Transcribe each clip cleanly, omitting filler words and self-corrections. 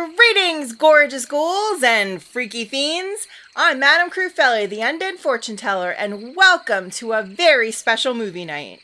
Greetings, gorgeous ghouls and freaky fiends! I'm Madame Crufeli, the Undead Fortune Teller, and welcome to a very special movie night.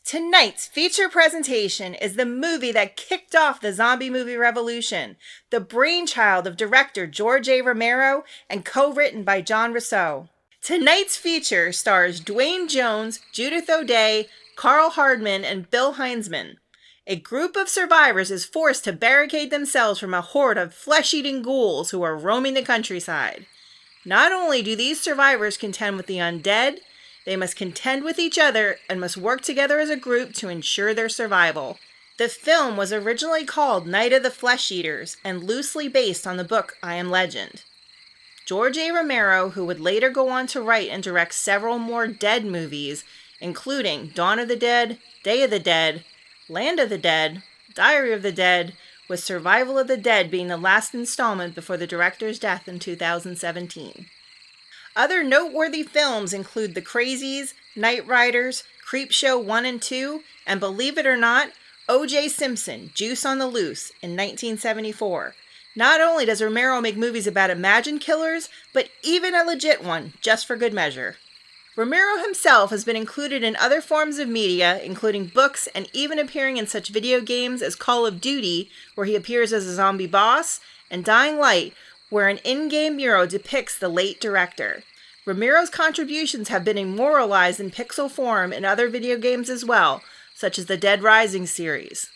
Tonight's feature presentation is the movie that kicked off the zombie movie revolution, the brainchild of director George A. Romero and co-written by John Rousseau. Tonight's feature stars Dwayne Jones, Judith O'Dea, Carl Hardman, and Bill Heinzman. A group of survivors is forced to barricade themselves from a horde of flesh-eating ghouls who are roaming the countryside. Not only do these survivors contend with the undead, they must contend with each other and must work together as a group to ensure their survival. The film was originally called Night of the Flesh Eaters and loosely based on the book I Am Legend. George A. Romero, who would later go on to write and direct several more Dead movies, including Dawn of the Dead, Day of the Dead, Land of the Dead, Diary of the Dead, with Survival of the Dead being the last installment before the director's death in 2017. Other noteworthy films include The Crazies, Night Riders, Creepshow 1 and 2, and believe it or not, O.J. Simpson, Juice on the Loose in 1974. Not only does Romero make movies about imagined killers, but even a legit one, just for good measure. Romero himself has been included in other forms of media, including books and even appearing in such video games as Call of Duty, where he appears as a zombie boss, and Dying Light, where an in-game mural depicts the late director. Romero's contributions have been immortalized in pixel form in other video games as well, such as the Dead Rising series.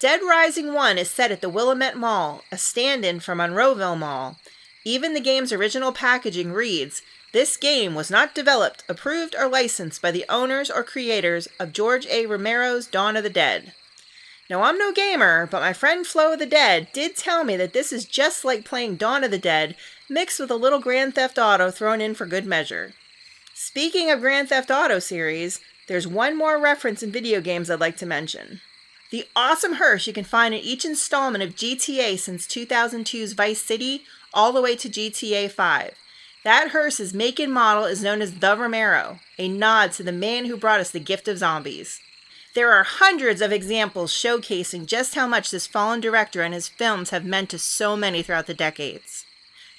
Dead Rising 1 is set at the Willamette Mall, a stand-in for Monroeville Mall. Even the game's original packaging reads, "This game was not developed, approved, or licensed by the owners or creators of George A. Romero's Dawn of the Dead." Now, I'm no gamer, but my friend Flo of the Dead did tell me that this is just like playing Dawn of the Dead, mixed with a little Grand Theft Auto thrown in for good measure. Speaking of Grand Theft Auto series, there's one more reference in video games I'd like to mention. The awesome hearse you can find in each installment of GTA since 2002's Vice City, all the way to GTA 5. That hearse's make and model is known as the Romero, a nod to the man who brought us the gift of zombies. There are hundreds of examples showcasing just how much this fallen director and his films have meant to so many throughout the decades.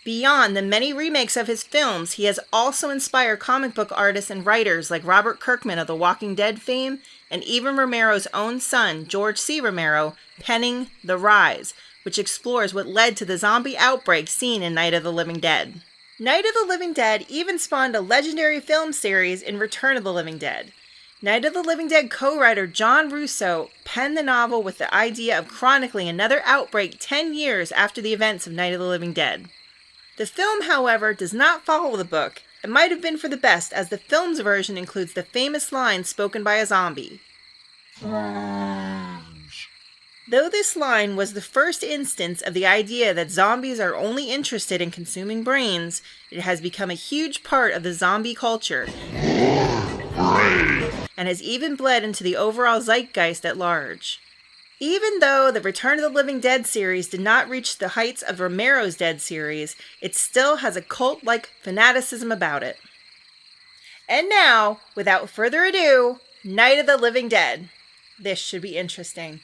Beyond the many remakes of his films, he has also inspired comic book artists and writers like Robert Kirkman of The Walking Dead fame, and even Romero's own son, George C. Romero, penning The Rise, which explores what led to the zombie outbreak seen in Night of the Living Dead. Night of the Living Dead even spawned a legendary film series in Return of the Living Dead. Night of the Living Dead co-writer John Rousseau penned the novel with the idea of chronicling another outbreak 10 years after the events of Night of the Living Dead. The film, however, does not follow the book. It might have been for the best, as the film's version includes the famous line spoken by a zombie. Though this line was the first instance of the idea that zombies are only interested in consuming brains, it has become a huge part of the zombie culture and has even bled into the overall zeitgeist at large. Even though the Return of the Living Dead series did not reach the heights of Romero's Dead series, it still has a cult-like fanaticism about it. And now, without further ado, Night of the Living Dead. This should be interesting.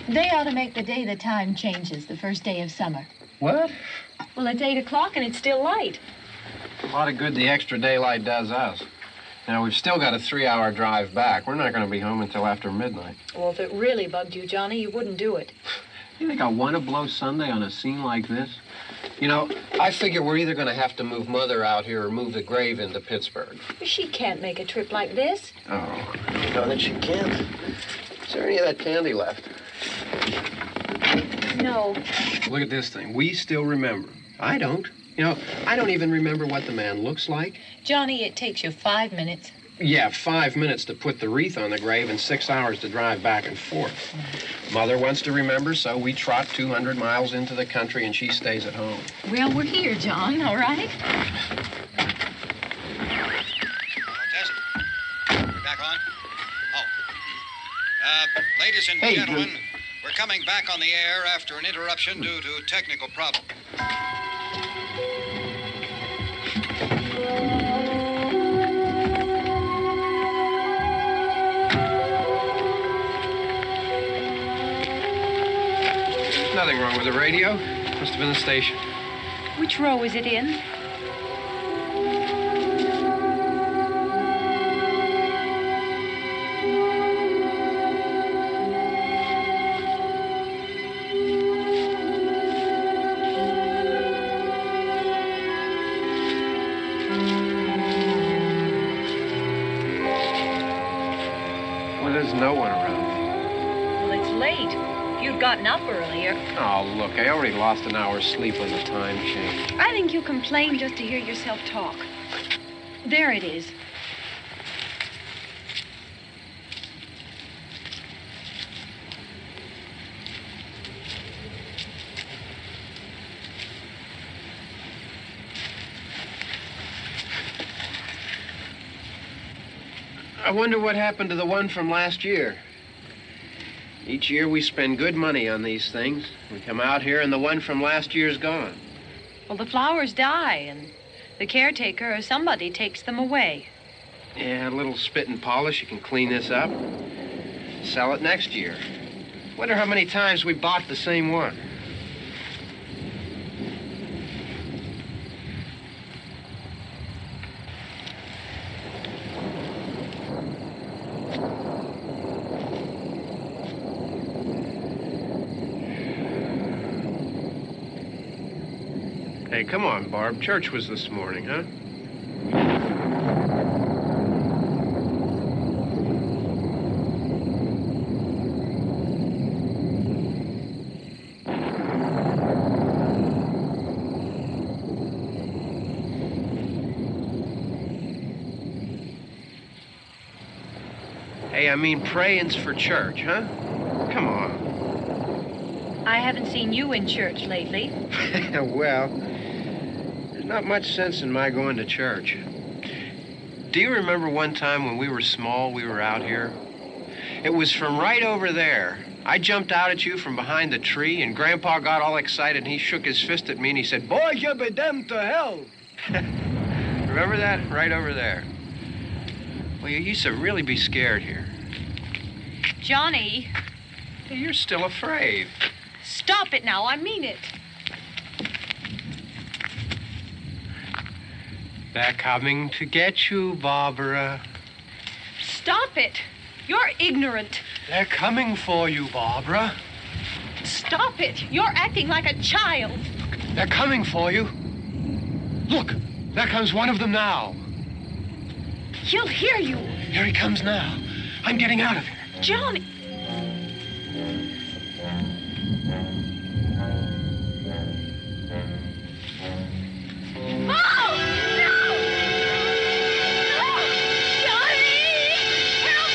They ought to make the day the time changes, the first day of summer. What? Well, it's 8 o'clock and it's still light. A lot of good the extra daylight does us. Now, we've still got a 3-hour drive back. We're not going to be home until after midnight. Well, if it really bugged you, Johnny, you wouldn't do it. You think I want to blow Sunday on a scene like this? You know, I figure we're either going to have to move Mother out here or move the grave into Pittsburgh. She can't make a trip like this. Oh, I don't know that she can't. Is there any of that candy left? No. Look at this thing. We still remember. I don't. You know, I don't even remember what the man looks like. Johnny, it takes you 5 minutes. Yeah, 5 minutes to put the wreath on the grave and 6 hours to drive back and forth. Mother wants to remember, so we trot 200 miles into the country and she stays at home. Well, we're here, John, all right? Test. We're back on? Oh. Ladies and gentlemen, we're coming back on the air after an interruption due to technical problem. Nothing wrong with the radio. Must have been the station. Which row is it in? Well, there's no one around. Well, it's late. If you'd gotten up earlier. Oh, look, I already lost an hour's sleep when the time changed. I think you complain just to hear yourself talk. There it is. I wonder what happened to the one from last year. Each year we spend good money on these things. We come out here and the one from last year's gone. Well, the flowers die, and the caretaker or somebody takes them away. Yeah, a little spit and polish, you can clean this up. Sell it next year. Wonder how many times we bought the same one. Hey, come on, Barb. Church was this morning, huh? Hey, I mean, praying's for church, huh? Come on. I haven't seen you in church lately. Well, there's not much sense in my going to church. Do you remember one time when we were small, we were out here? It was from right over there I jumped out at you from behind the tree, and Grandpa got all excited, and he shook his fist at me, and he said, "Boy, you be damned to hell." Remember that? Right over there. Well, you used to really be scared here. Johnny, Hey, you're still afraid. stop it now. I mean it. They're coming to get you, Barbara. Stop it. You're ignorant. They're coming for you, Barbara. Stop it. You're acting like a child. They're coming for you. Look, there comes one of them now. He'll hear you. Here he comes now. I'm getting out of here. Johnny. Oh, no! No! Johnny! Help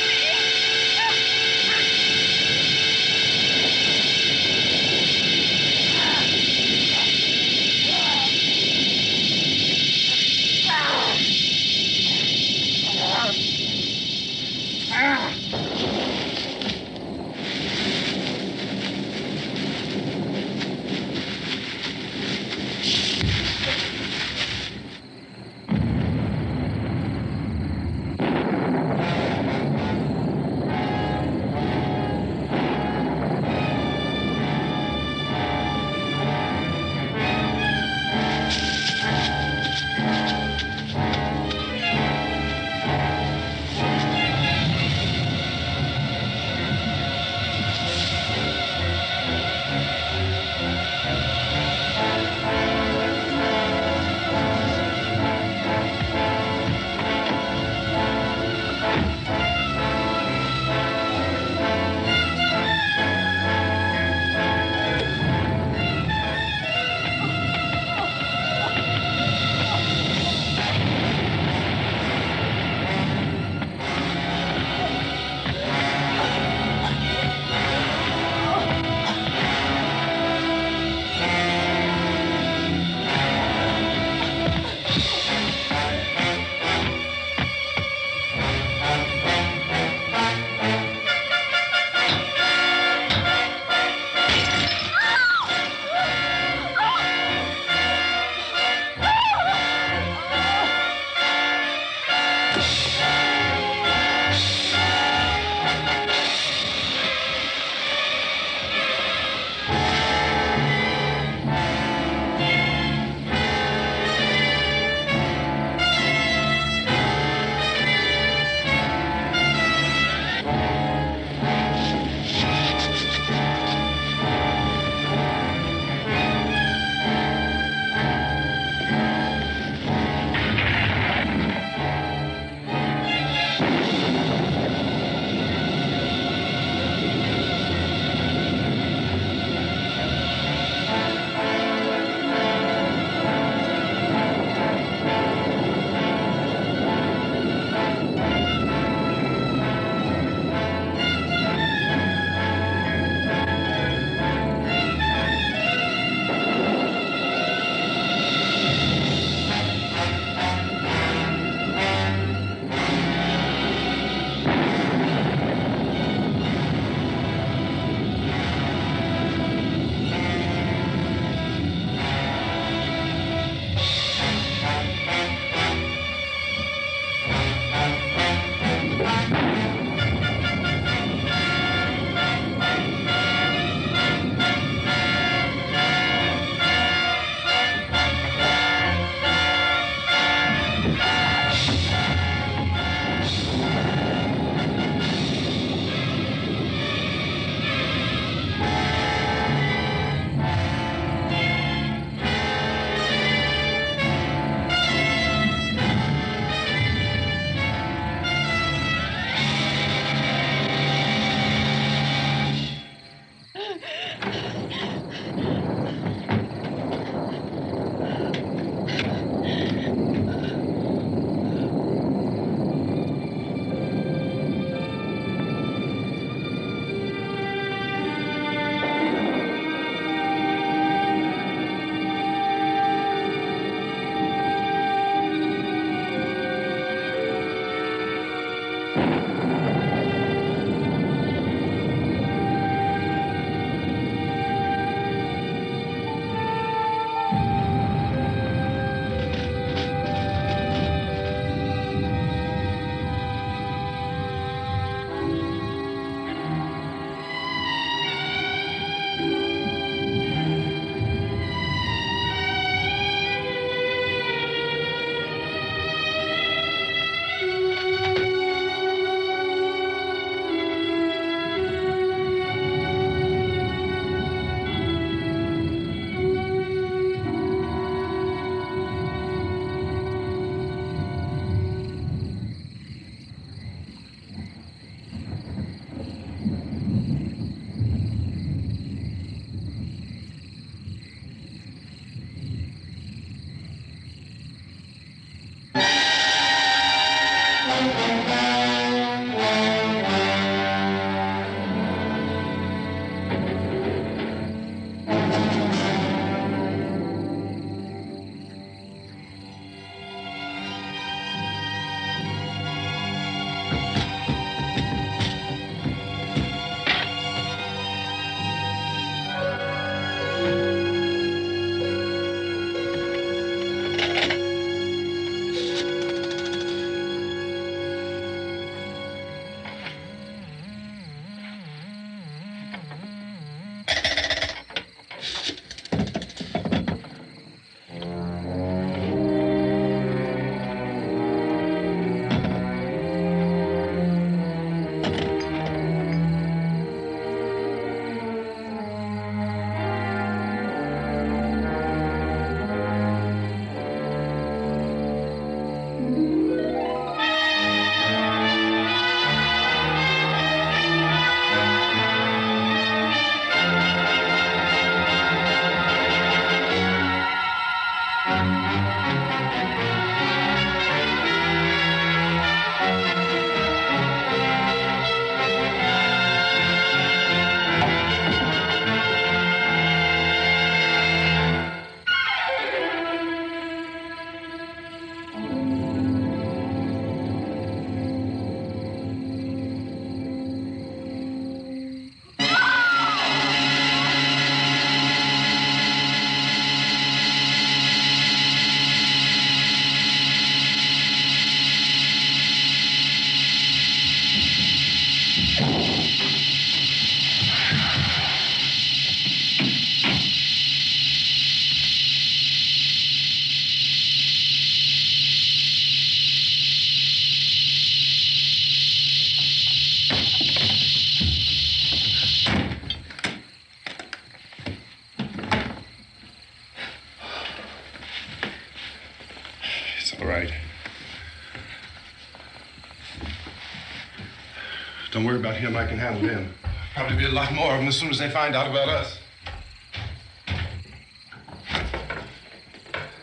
Don't worry about him. I can handle him. Probably be a lot more of them as soon as they find out about us.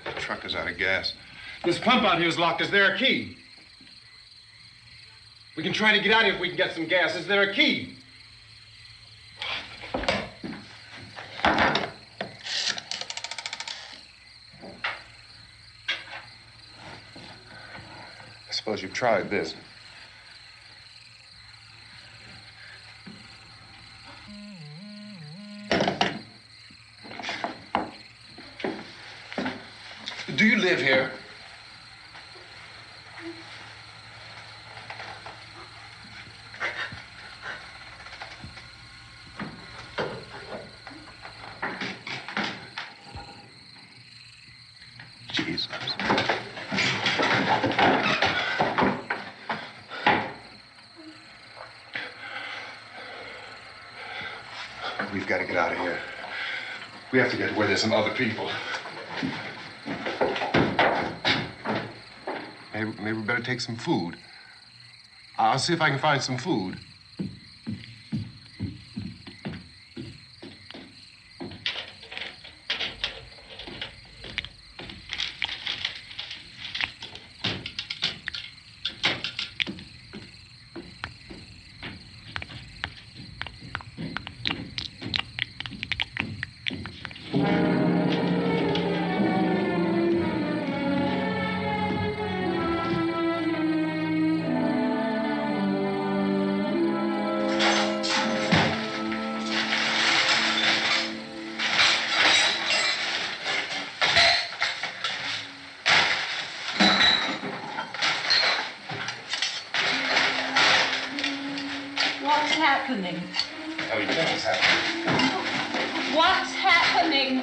The truck is out of gas. This pump out here is locked. Is there a key? We can try to get out of here if we can get some gas. Is there a key? I suppose you've tried this. Do you live here? Jesus. We've got to get out of here. We have to get where there's some other people. Maybe we better take some food. I'll see if I can find some food. What's happening? Oh, you think it's happening? What's happening?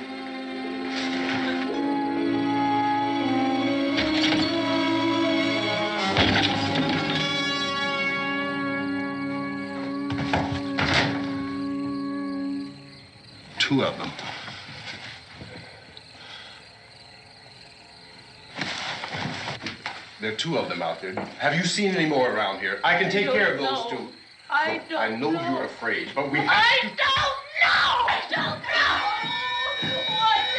Two of them. There are two of them out there. Have you seen any more around here? I can take care of those two. I Look, don't I know you're afraid, but we have I to... don't know! I don't know! What's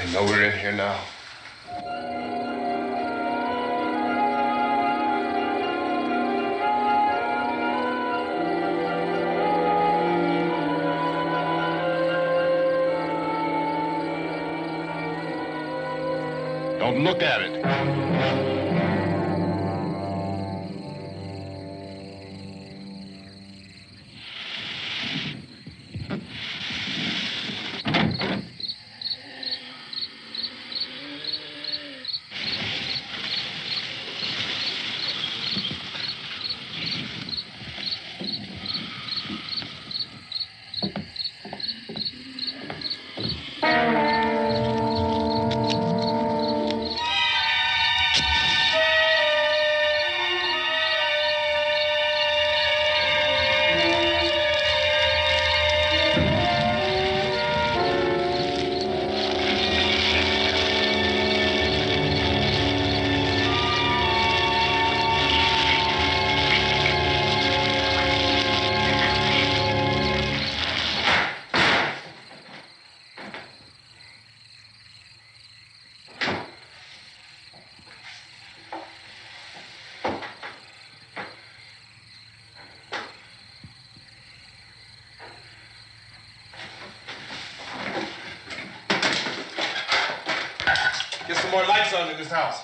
I know we're in here now. Don't look at it. Get some more lights on in this house.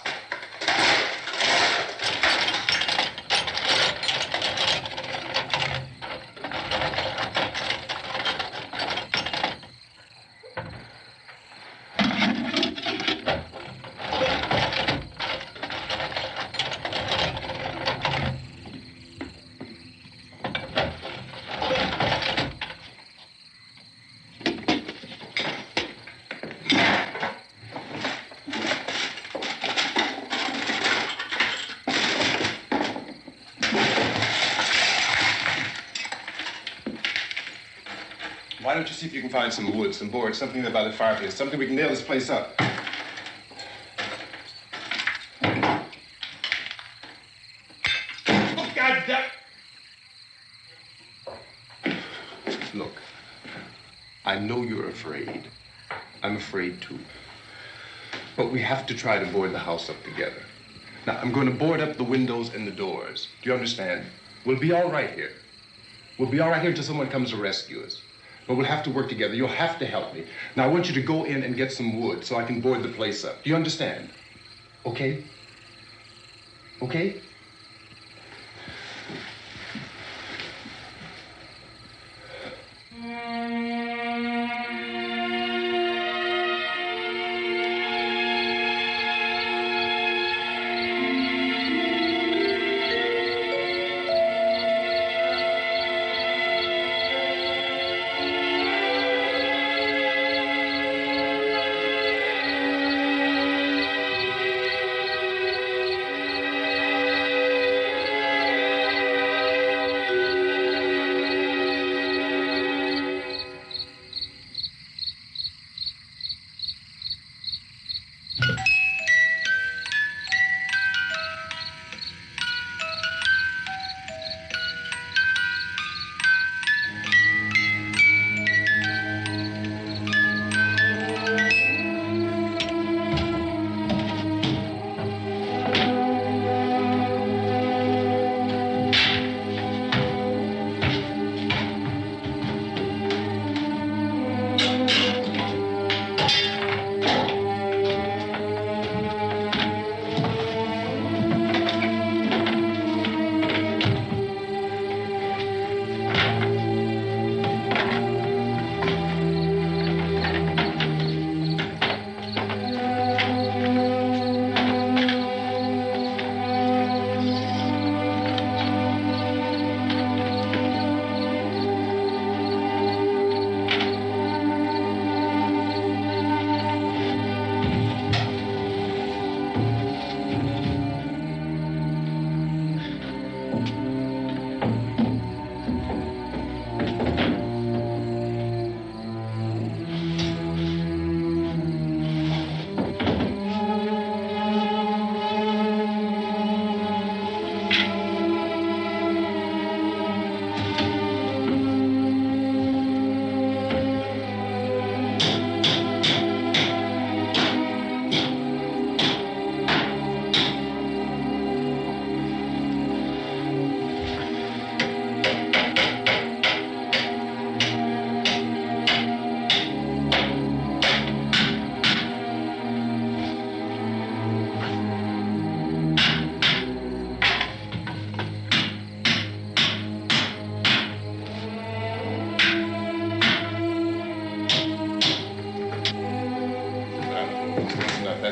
Why don't you see if you can find some wood, some boards, something there by the fireplace, something we can nail this place up. Oh, God damn. Look, I know you're afraid. I'm afraid too. But we have to try to board the house up together. Now, I'm going to board up the windows and the doors. Do you understand? We'll be all right here. We'll be all right here until someone comes to rescue us. But we'll have to work together. You'll have to help me. Now, I want you to go in and get some wood so I can board the place up. Do you understand? Okay? Okay?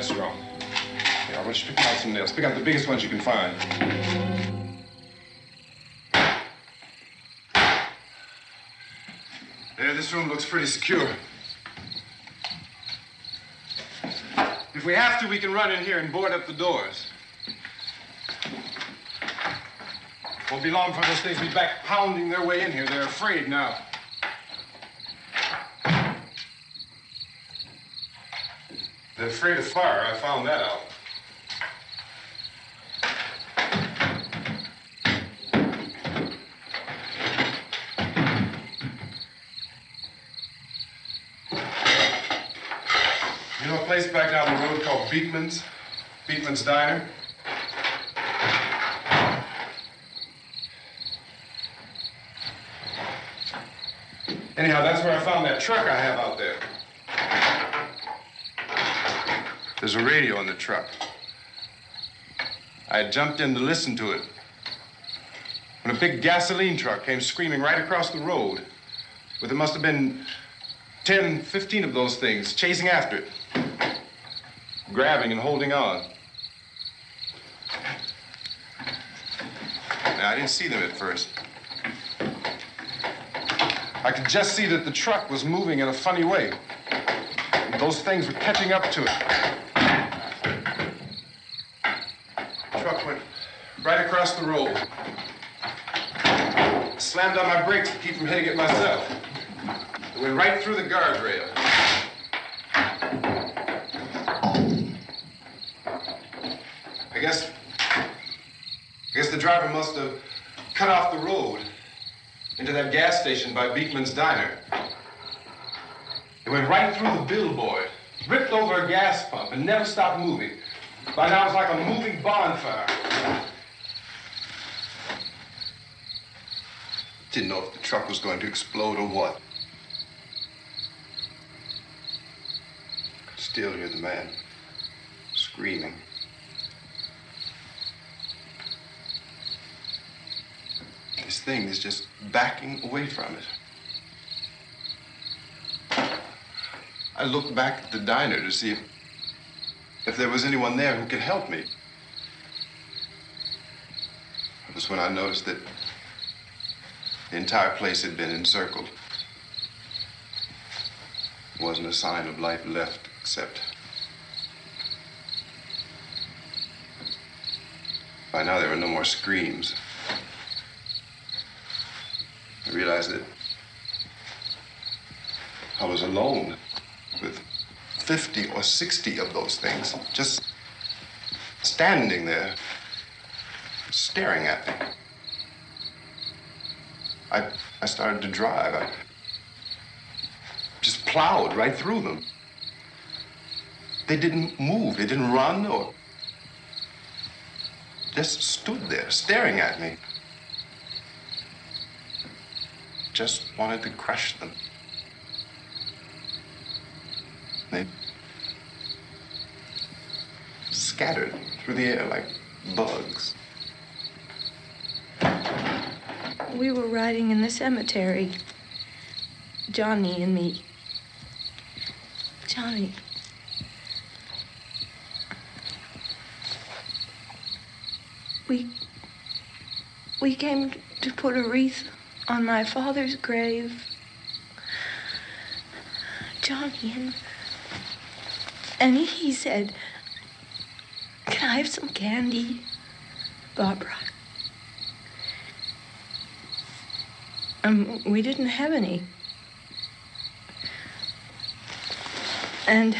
That's wrong. Here, I want you to pick out some nails. Pick out the biggest ones you can find. There, this room looks pretty secure. If we have to, we can run in here and board up the doors. Won't be long for those things to be back pounding their way in here. They're afraid now. They're afraid of fire. I found that out. You know a place back down the road called Beekman's? Beekman's Diner? Anyhow, that's where I found that truck I have out there. There's a radio in the truck. I jumped in to listen to it when a big gasoline truck came screaming right across the road. Well, there must have been 10, 15 of those things chasing after it, grabbing and holding on. Now, I didn't see them at first. I could just see that the truck was moving in a funny way. And those things were catching up to it. The truck went right across the road. Slammed on my brakes to keep from hitting it myself. It went right through the guardrail. I guess the driver must have cut off the road into that gas station by Beekman's Diner. It went right through the billboard, ripped over a gas pump, and never stopped moving. By now, it was like a moving bonfire. Didn't know if the truck was going to explode or what. Could still hear the man screaming. This thing is just backing away from it. I looked back at the diner to see if there was anyone there who could help me. It was when I noticed that the entire place had been encircled. There wasn't a sign of life left except by now there were no more screams. I realized that I was alone with 50 or 60 of those things, just standing there, staring at me. I started to drive. I just plowed right through them. They didn't move, they didn't run or just stood there, staring at me. Just wanted to crush them. They scattered through the air like bugs. We were riding in the cemetery, Johnny and me. Johnny. We came to put a wreath on my father's grave. Johnny, and he said, "Can I have some candy, Barbara?" We didn't have any. And,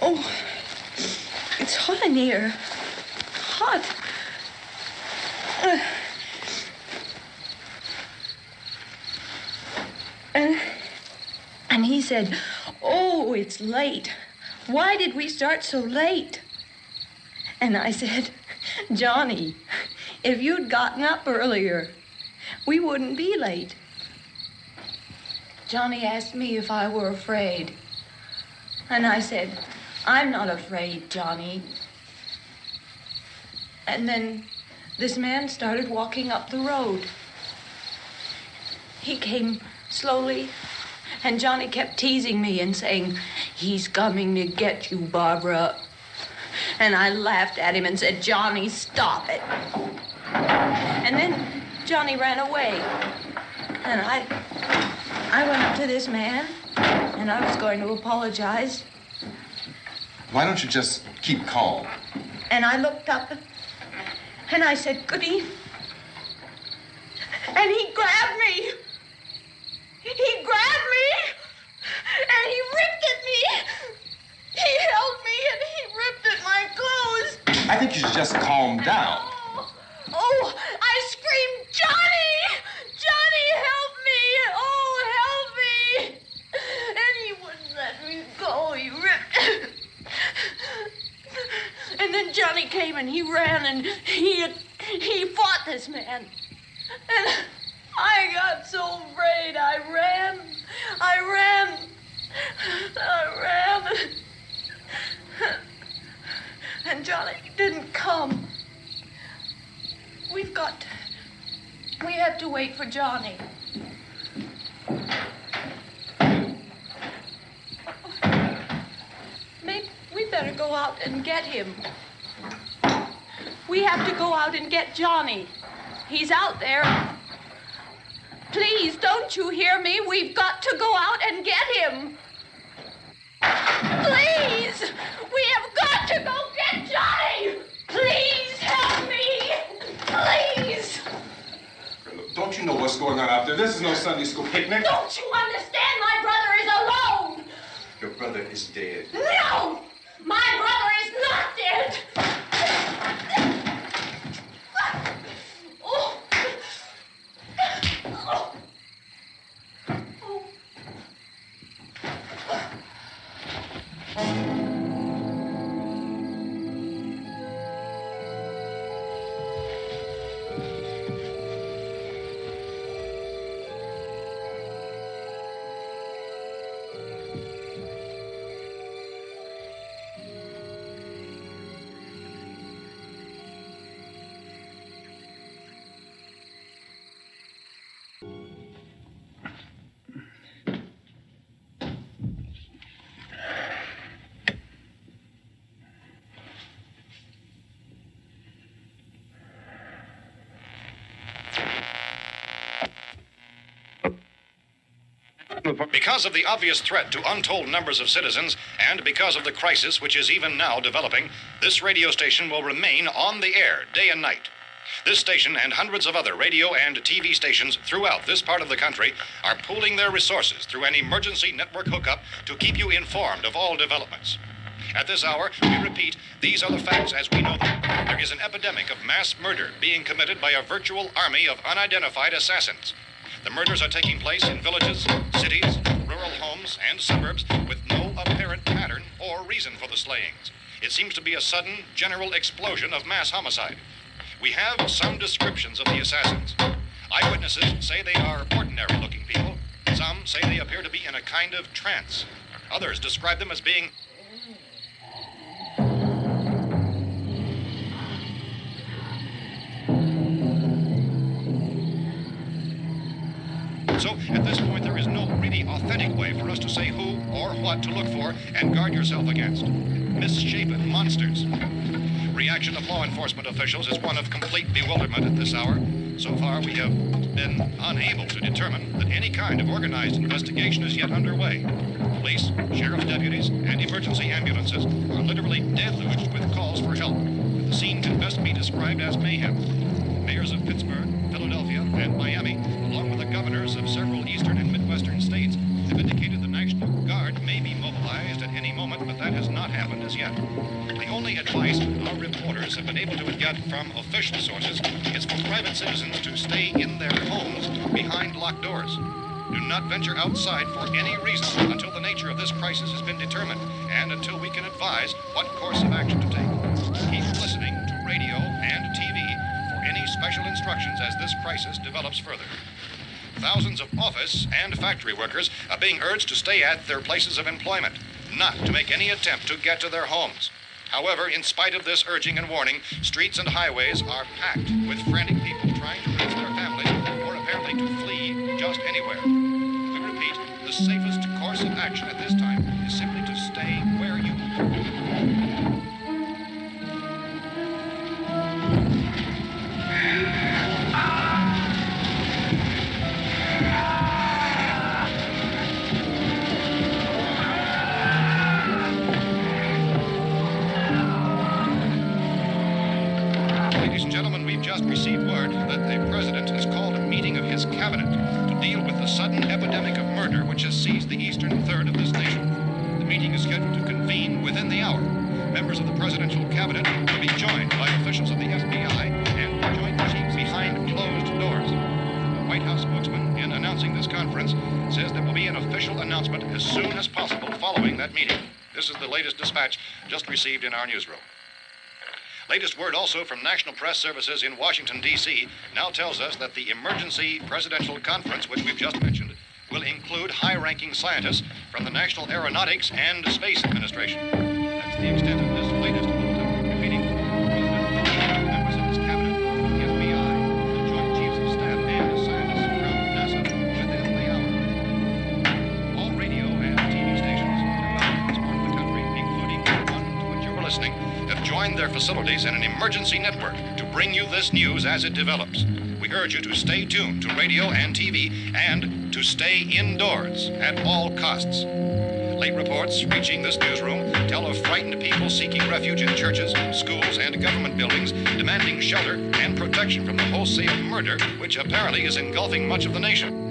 oh, it's hot in here. Hot. And he said, "Oh, it's late. Why did we start so late?" And I said, "Johnny, if you'd gotten up earlier, we wouldn't be late." Johnny asked me if I were afraid. And I said, "I'm not afraid, Johnny." And then this man started walking up the road. He came slowly And Johnny kept teasing me and saying, "He's coming to get you, Barbara." And I laughed at him and said, "Johnny, stop it." And then Johnny ran away. And I went up to this man, and I was going to apologize. Why don't you just keep calm? And I looked up, and I said, "Good evening." And he grabbed me. He grabbed me, and he ripped at me. He held me, and he ripped at my clothes. I think you should just calm down. Oh, I screamed, "Johnny! Johnny, help me! Oh, help me!" And he wouldn't let me go. He ripped. And then Johnny came and he ran and he fought this man. And I got so afraid. I ran. And Johnny didn't come. We have to wait for Johnny. Maybe we better go out and get him. We have to go out and get Johnny. He's out there. Please, don't you hear me? We've got to go out and get him. Please! We have got to go get Johnny! Please help me! Please! Don't you know what's going on out there? This is no Sunday school picnic. Don't you understand? My brother is alone! Your brother is dead. No! My brother is not dead! Oh. Oh. Because of the obvious threat to untold numbers of citizens, and because of the crisis which is even now developing, this radio station will remain on the air day and night. This station and hundreds of other radio and TV stations throughout this part of the country are pooling their resources through an emergency network hookup to keep you informed of all developments. At this hour, we repeat, these are the facts as we know them. There is an epidemic of mass murder being committed by a virtual army of unidentified assassins. The murders are taking place in villages, cities, rural homes, and suburbs with no apparent pattern or reason for the slayings. It seems to be a sudden, general explosion of mass homicide. We have some descriptions of the assassins. Eyewitnesses say they are ordinary-looking people. Some say they appear to be in a kind of trance. Others describe them as being So, at this point, there is no really authentic way for us to say who or what to look for and guard yourself against. Misshapen monsters. Reaction of law enforcement officials is one of complete bewilderment at this hour. So far, we have been unable to determine that any kind of organized investigation is yet underway. Police, sheriff's deputies, and emergency ambulances are literally deluged with calls for help. The scene can best be described as mayhem. Mayors of Pittsburgh, Philadelphia, and Miami, along with the governors of several eastern and midwestern states, have indicated the National Guard may be mobilized at any moment, but that has not happened as yet. The only advice our reporters have been able to get from official sources is for private citizens to stay in their homes behind locked doors. Do not venture outside for any reason until the nature of this crisis has been determined and until we can advise what course of action to take. Keep listening to radio and TV for any special instructions as this crisis develops further. Thousands of office and factory workers are being urged to stay at their places of employment, not to make any attempt to get to their homes. However, in spite of this urging and warning, streets and highways are packed with frantic people trying to reach their families or apparently to flee just anywhere. We repeat, the safest that the president has called a meeting of his cabinet to deal with the sudden epidemic of murder which has seized the eastern third of this nation. The meeting is scheduled to convene within the hour. Members of the presidential cabinet will be joined by officials of the FBI and joint chiefs behind closed doors. The White House spokesman, in announcing this conference, says there will be an official announcement as soon as possible following that meeting. This is the latest dispatch just received in our newsroom. Latest word also from National Press Services in Washington, D.C. now tells us that the emergency presidential conference, which we've just mentioned, will include high-ranking scientists from the National Aeronautics and Space Administration. That's the extent of this latest bulletin. Repeating, the President, members of his cabinet, the FBI, the Joint Chiefs of Staff, and scientists from NASA within the hour. All radio and TV stations throughout this part of the country, including the one to which you were listening, have joined their facilities in an emergency network to bring you this news as it develops. We urge you to stay tuned to radio and TV and to stay indoors at all costs. Late reports reaching this newsroom tell of frightened people seeking refuge in churches, schools, and government buildings, demanding shelter and protection from the wholesale murder which apparently is engulfing much of the nation.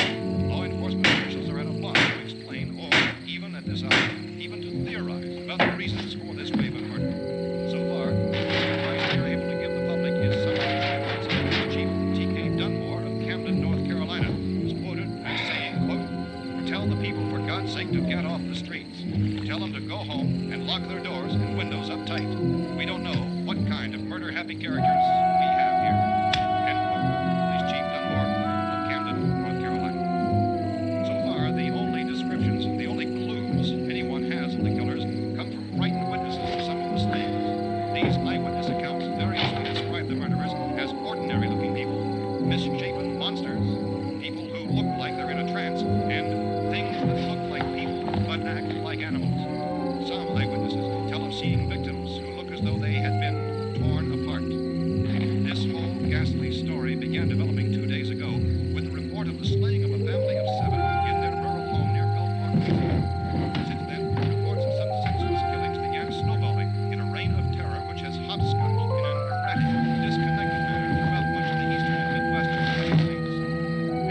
Law enforcement officials are at a loss to explain or, even at this hour, even to theorize about the reasons for this wave of murder. So far, the advice we are able to give the public is something Chief T.K. Dunmore of Camden, North Carolina, is quoted as saying, quote, "Tell the people, for God's sake, to get off the streets. Tell them to go home and lock their doors and windows up tight. We don't know what kind of murder-happy characters we have here." End quote. Police Chief Dunmore of Camden, North Carolina. So far, the only descriptions, the only clues anyone has of the killers come from frightened witnesses of some of the slayings. These eyewitness accounts variously describe the murderers as ordinary-looking people, misshapen monsters, people who look like they're in a trance, and things that look like people but act like animals. Some eyewitnesses tell of seeing victims who look as though they had been torn apart. This whole ghastly story began developing 2 days ago with the report of the slaying of a family of 7 in their rural home near Gulfport. Since then, reports of some senseless killings began snowballing in a reign of terror which has hopscotched in an erratic, disconnected manner throughout much of the eastern and midwestern United States.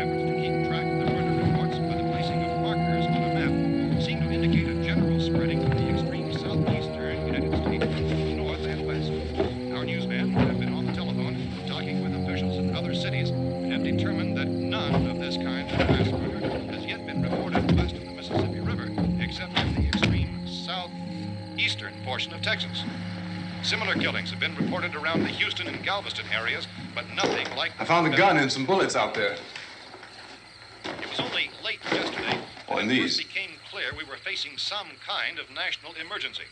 Efforts to keep track of the murder reports by the placing of markers on a map seem to indicate a general spreading of the extreme southeastern United States from the north and west. Our newsmen have been on the telephone talking with officials in other cities and have determined that none of this kind of mass murder has yet been reported west of the Mississippi River, except in the extreme southeastern portion of Texas. Similar killings have been reported around the Houston and Galveston areas, but nothing like... I found a gun and some bullets out there. It was only late yesterday Oh, and that it these. first became clear we were facing some kind of national emergency.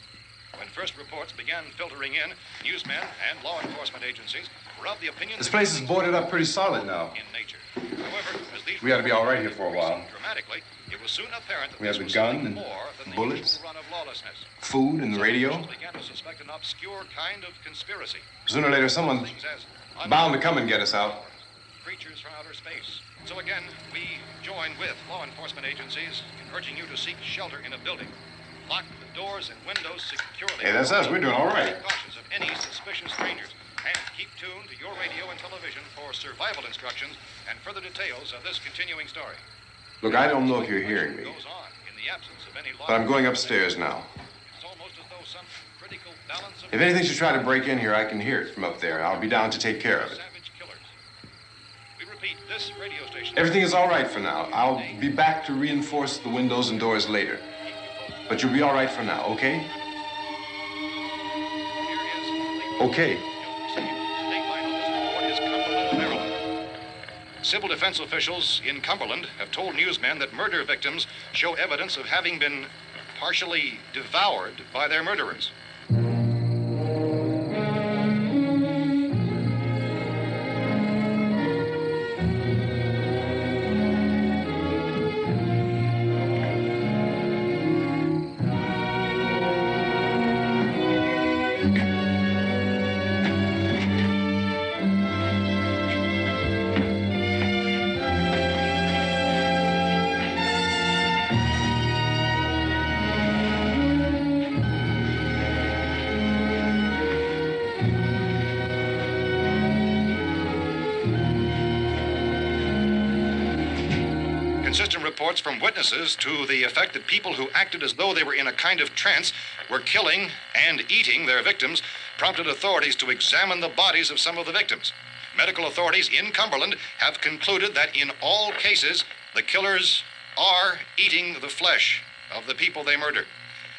When first reports began filtering in, newsmen and law enforcement agencies were of the opinion This that place is things boarded were up pretty solid now. in nature. However, as these We ought to be all right reports here for a while. increased dramatically, it was soon apparent that We have this the was gun something and more than the bullets, usual run of lawlessness. Food and the Some radio. officials began to suspect an obscure kind of conspiracy. Sooner or later, someone's Things as bound to come and get us out. creatures from outer space. So again, we join with law enforcement agencies in urging you to seek shelter in a building. Lock the doors and windows securely. Hey, that's us. We're doing all right. Be cautious of any suspicious strangers. And keep tuned to your radio and television for survival instructions and further details of this continuing story. Look, I don't know if you're hearing me, Goes on in the absence of any law. but I'm going upstairs now. It's almost as though some critical balance of If anything should try to break in here, I can hear it from up there. I'll be down to take care of it. savage killers. We repeat, this radio station. Everything is all right for now. I'll be back to reinforce the windows and doors later. But you'll be all right for now, okay? Okay. Civil defense officials in Cumberland have told newsmen that murder victims show evidence of having been partially devoured by their murderers. Inconsistent reports from witnesses to the effect that people who acted as though they were in a kind of trance were killing and eating their victims prompted authorities to examine the bodies of some of the victims. Medical authorities in Cumberland have concluded that in all cases, the killers are eating the flesh of the people they murdered.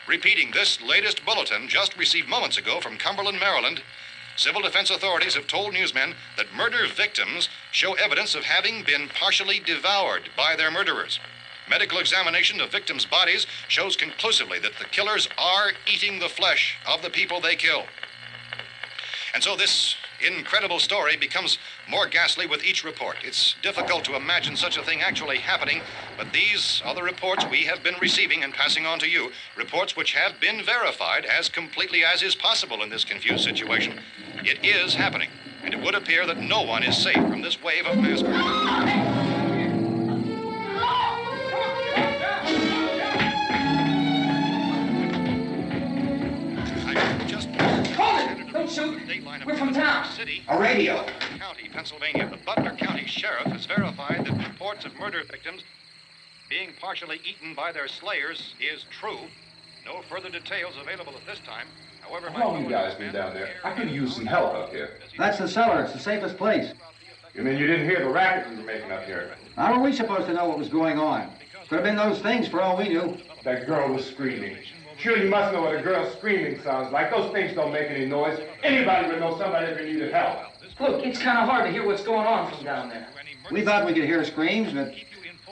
Repeating this latest bulletin just received moments ago from Cumberland, Maryland, civil defense authorities have told newsmen that murder victims show evidence of having been partially devoured by their murderers. Medical examination of victims' bodies shows conclusively that the killers are eating the flesh of the people they kill. And so this incredible story becomes more ghastly with each report. It's difficult to imagine such a thing actually happening, but these are the reports we have been receiving and passing on to you, reports which have been verified as completely as is possible in this confused situation. It is happening, and it would appear that no one is safe from this wave of mass murder. Don't shoot. We're from town. A radio. County, Pennsylvania. The Butler County Sheriff has verified that reports of murder victims being partially eaten by their slayers is true. No further details available at this time. However, how long you guys been down there? I could use some help up here. That's the cellar. It's the safest place. You mean you didn't hear the racket we were making up here? How were we supposed to know what was going on? Could have been those things for all we knew. That girl was screaming. Sure, you must know what a girl screaming sounds like. Those things don't make any noise. Anybody would know somebody ever needed help. Look, it's kind of hard to hear what's going on from down there. We thought we could hear screams, but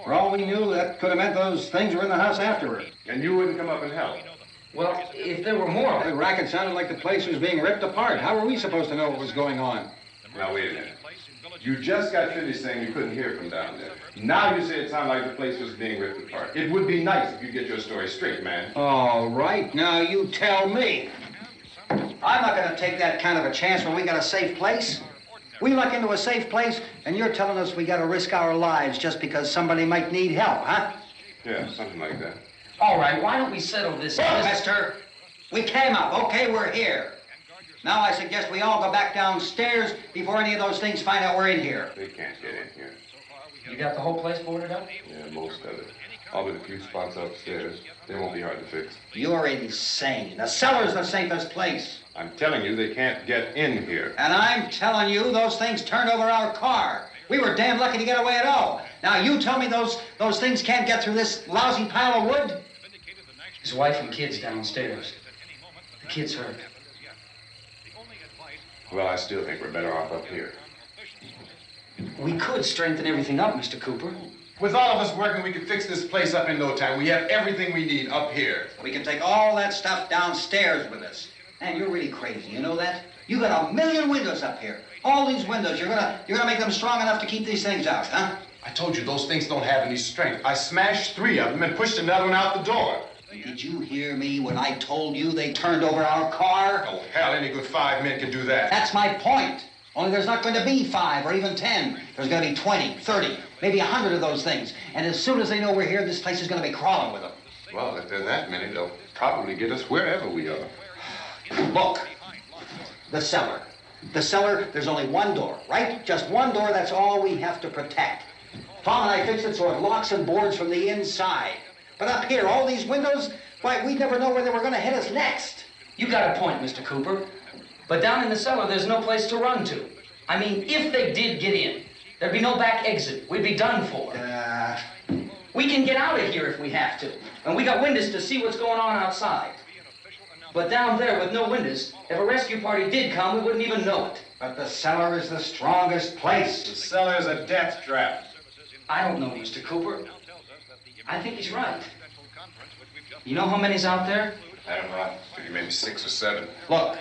for all we knew, that could have meant those things were in the house afterward. And you wouldn't come up and help? Well, if there were more... The racket sounded like the place was being ripped apart. How were we supposed to know what was going on? Now, wait a minute. You just got finished saying you couldn't hear from down there. Now you say it sounded like the place was being ripped apart. It would be nice if you get your story straight, man. All right, now you tell me. I'm not going to take that kind of a chance when we got a safe place. We luck into a safe place, and you're telling us we got to risk our lives just because somebody might need help, huh? Yeah, something like that. All right, why don't we settle this? Mister, we came up. Okay, we're here. Now I suggest we all go back downstairs before any of those things find out we're in here. They can't get in here. You got the whole place boarded up? Yeah, most of it. All but a few spots upstairs. They won't be hard to fix. You're insane. The cellar's the safest place. I'm telling you, they can't get in here. And I'm telling you, those things turned over our car. We were damn lucky to get away at all. Now you tell me those things can't get through this lousy pile of wood? His wife and kids downstairs. The kid's hurt. Well, I still think we're better off up here. We could strengthen everything up, Mr. Cooper. With all of us working, we could fix this place up in no time. We have everything we need up here. We can take all that stuff downstairs with us. Man, you're really crazy, you know that? You got 1,000,000 windows up here. All these windows, you're gonna make them strong enough to keep these things out, huh? I told you, those things don't have any strength. I smashed 3 of them and pushed another one out the door. Did you hear me when I told you they turned over our car? Oh, hell, any good 5 men can do that. That's my point. Only there's not going to be 5 or even 10. There's going to be 20, 30, maybe 100 of those things. And as soon as they know we're here, this place is going to be crawling with them. Well, if there are that many, they'll probably get us wherever we are. Look, the cellar. The cellar, there's only one door, right? Just one door, that's all we have to protect. Tom and I fixed it so it locks and boards from the inside. But up here, all these windows, why, we'd never know where they were going to hit us next. You got a point, Mr. Cooper. But down in the cellar, there's no place to run to. I mean, if they did get in, there'd be no back exit. We'd be done for. We can get out of here if we have to. And we got windows to see what's going on outside. But down there with no windows, if a rescue party did come, we wouldn't even know it. But the cellar is the strongest place. The cellar's a death trap. I don't know, Mr. Cooper. I think he's right. You know how many's out there? I don't know. Maybe 6 or 7. Look,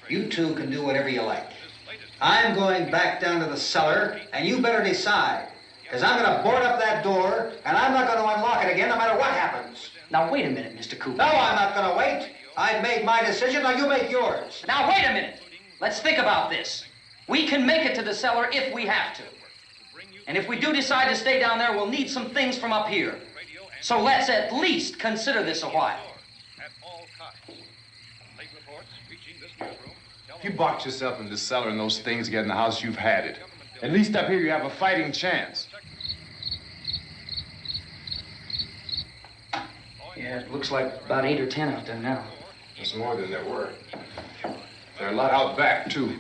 you two can do whatever you like. I'm going back down to the cellar, and you better decide. Because I'm going to board up that door, and I'm not going to unlock it again no matter what happens. Now, wait a minute, Mr. Cooper. No, I'm not going to wait. I've made my decision, now you make yours. Now, wait a minute. Let's think about this. We can make it to the cellar if we have to. And if we do decide to stay down there, we'll need some things from up here. So let's at least consider this a while. If you box yourself in the cellar and those things get in the house, you've had it. At least up here you have a fighting chance. Yeah, it looks like about 8 or 10 out there now. There's more than there were. There are a lot out back, too.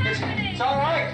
It's all right.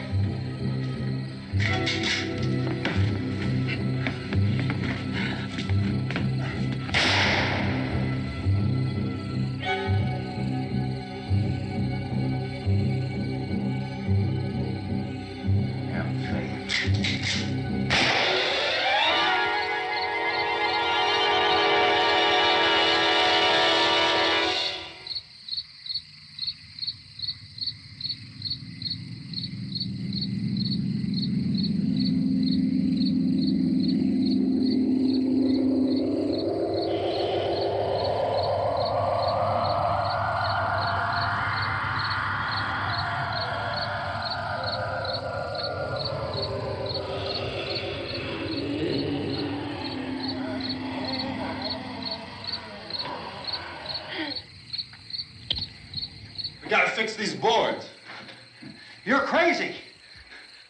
We gotta fix these boards. You're crazy.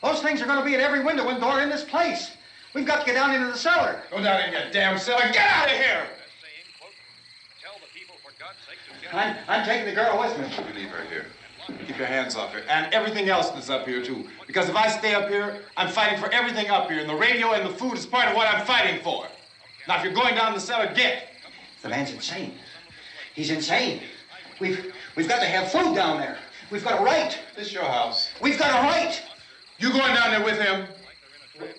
Those things are going to be at every window and door in this place. We've got to get down into the cellar. Go down in your damn cellar. Get out of here! I'm taking the girl with me. You leave her here. Keep your hands off her. And everything else that's up here, too. Because if I stay up here, I'm fighting for everything up here. And the radio and the food is part of what I'm fighting for. Now, if you're going down the cellar, get. The man's insane. He's insane. We've got to have food down there. We've got a right. This is your house. We've got a right. You going down there with him?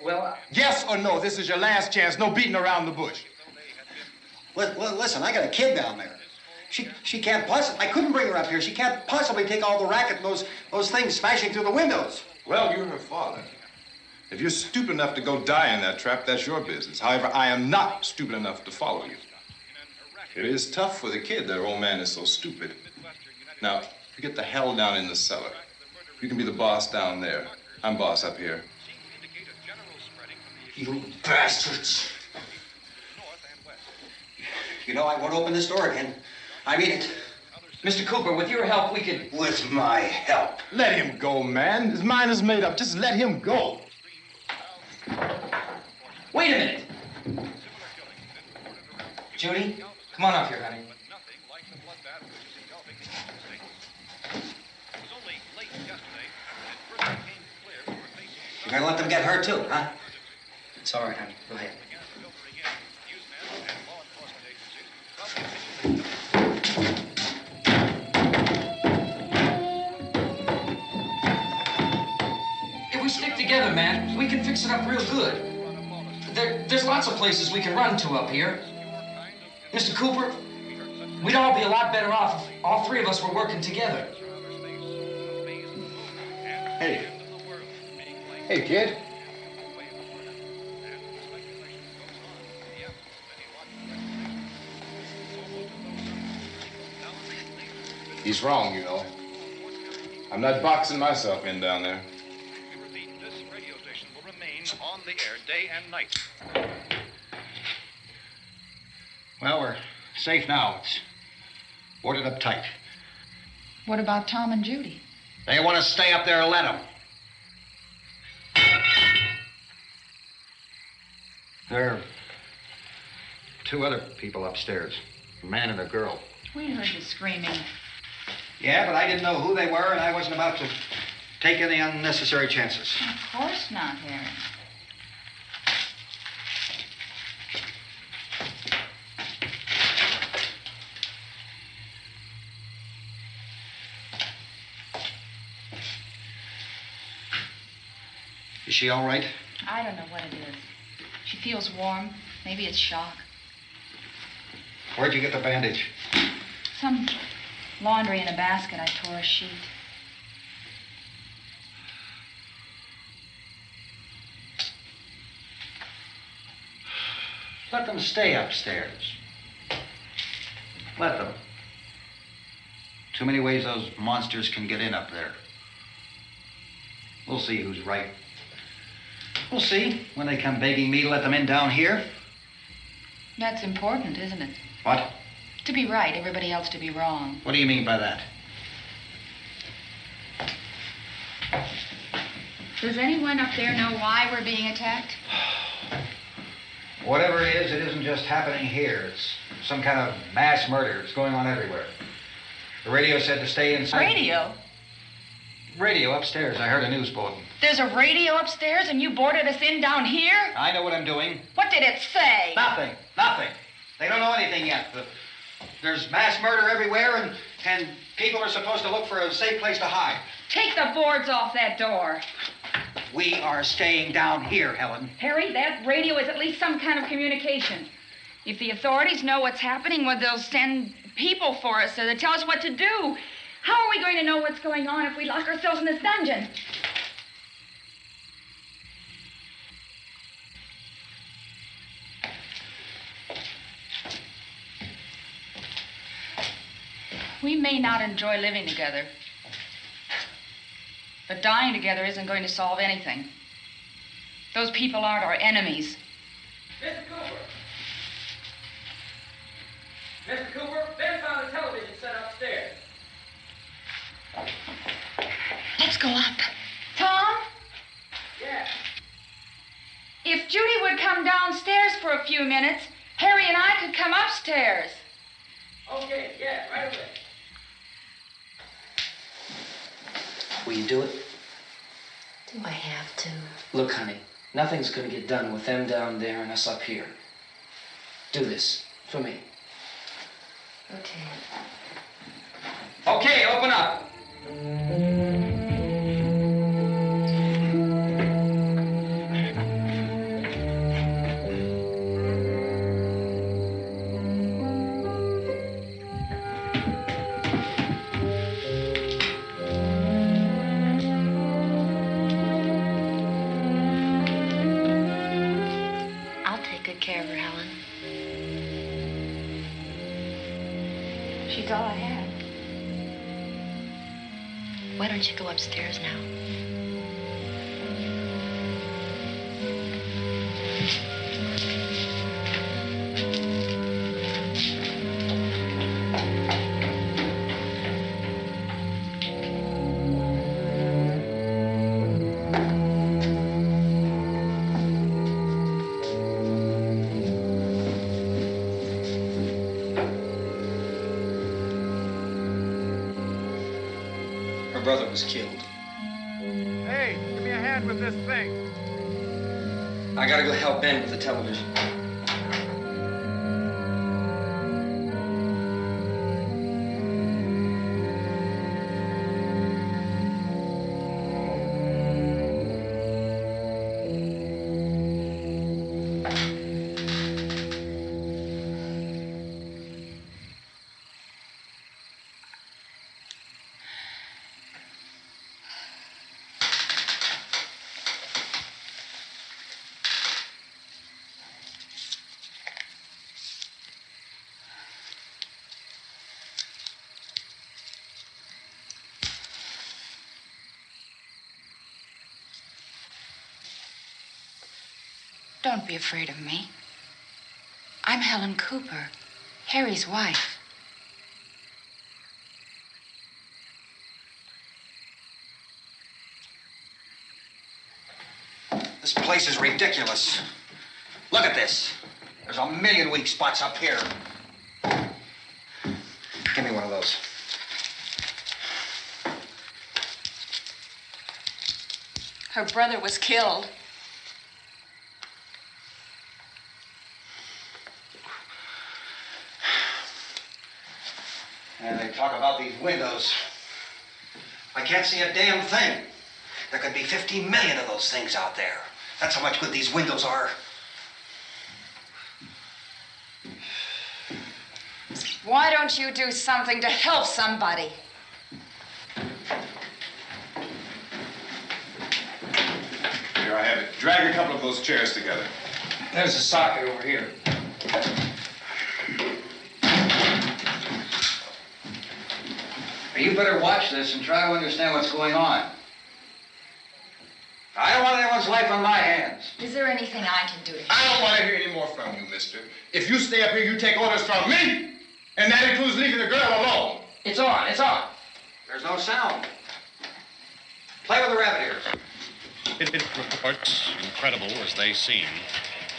Well, Yes or no? This is your last chance. No beating around the bush. Listen, I got a kid down there. She can't possibly. I couldn't bring her up here. She can't possibly take all the racket and those things smashing through the windows. Well, you're her father. If you're stupid enough to go die in that trap, that's your business. However, I am not stupid enough to follow you. It is tough for the kid that her old man is so stupid. Now, you get the hell down in the cellar. You can be the boss down there. I'm boss up here. You bastards. You know, I won't open this door again. I mean it. Mr. Cooper, with your help, we could... With my help. Let him go, man. His mind is made up. Just let him go. Wait a minute. Judy, come on up here, honey. You're gonna let them get hurt too, huh? It's all right, honey. Go ahead. If we stick together, man, we can fix it up real good. There's lots of places we can run to up here. Mr. Cooper, we'd all be a lot better off if all three of us were working together. Hey. Hey, kid. He's wrong, you know. I'm not boxing myself in down there. This radio station will remain on the air day and night. Well, we're safe now. It's boarded up tight. What about Tom and Judy? They want to stay up there, let them. There are two other people upstairs, a man and a girl. We heard you screaming. Yeah, but I didn't know who they were, and I wasn't about to take any unnecessary chances. Of course not, Harry. Is she all right? I don't know what it is. She feels warm. Maybe it's shock. Where'd you get the bandage? Some laundry in a basket. I tore a sheet. Let them stay upstairs. Let them. Too many ways those monsters can get in up there. We'll see who's right. We'll see when they come begging me to let them in down here. That's important, isn't it? What? To be right, everybody else to be wrong. What do you mean by that? Does anyone up there know why we're being attacked? Whatever it isn't just happening here. It's some kind of mass murder. It's going on everywhere. The radio said to stay inside. Radio? Radio upstairs. I heard a news bulletin. There's a radio upstairs and you boarded us in down here? I know what I'm doing. What did it say? Nothing. Nothing. They don't know anything yet. There's mass murder everywhere, and people are supposed to look for a safe place to hide. Take the boards off that door. We are staying down here, Helen. Harry, that radio is at least some kind of communication. If the authorities know what's happening, well, they'll send people for us so they tell us what to do. How are we going to know what's going on if we lock ourselves in this dungeon? We may not enjoy living together, but dying together isn't going to solve anything. Those people aren't our enemies. Mr. Cooper! Mr. Cooper, Ben found a television set upstairs. Let's go up. Tom? Yeah. If Judy would come downstairs for a few minutes, Harry and I could come upstairs. Okay, yeah, right away. Will you do it? Do I have to? Look, honey, nothing's gonna get done with them down there and us up here. Do this for me. Okay. Okay, open up. I'll take good care of her, Helen. She's all I have. Why don't you go upstairs now? Her brother was killed. Hey, give me a hand with this thing. I gotta go help Ben with the television. Don't be afraid of me. I'm Helen Cooper, Harry's wife. This place is ridiculous. Look at this. There's a million weak spots up here. Give me one of those. Her brother was killed. And they talk about these windows. I can't see a damn thing. There could be 50 million of those things out there. That's how much good these windows are. Why don't you do something to help somebody? Here I have it. Drag a couple of those chairs together. There's a socket over here. You better watch this and try to understand what's going on. I don't want anyone's life on my hands. Is there anything I can do to help? I don't want to hear any more from you, mister. If you stay up here, you take orders from me. And that includes leaving the girl alone. It's on, it's on. There's no sound. Play with the rabbit ears. Reports, incredible as they seem,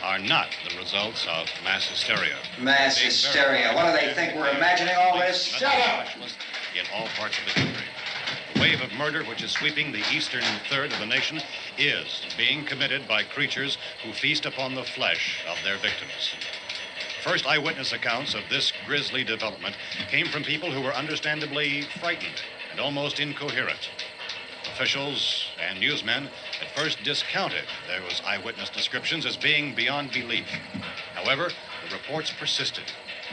are not the results of mass hysteria. Mass hysteria. What do they think? We're imagining all this? Shut up! In all parts of the country. The wave of murder which is sweeping the eastern third of the nation is being committed by creatures who feast upon the flesh of their victims. First eyewitness accounts of this grisly development came from people who were understandably frightened and almost incoherent. Officials and newsmen at first discounted those eyewitness descriptions as being beyond belief. However, the reports persisted.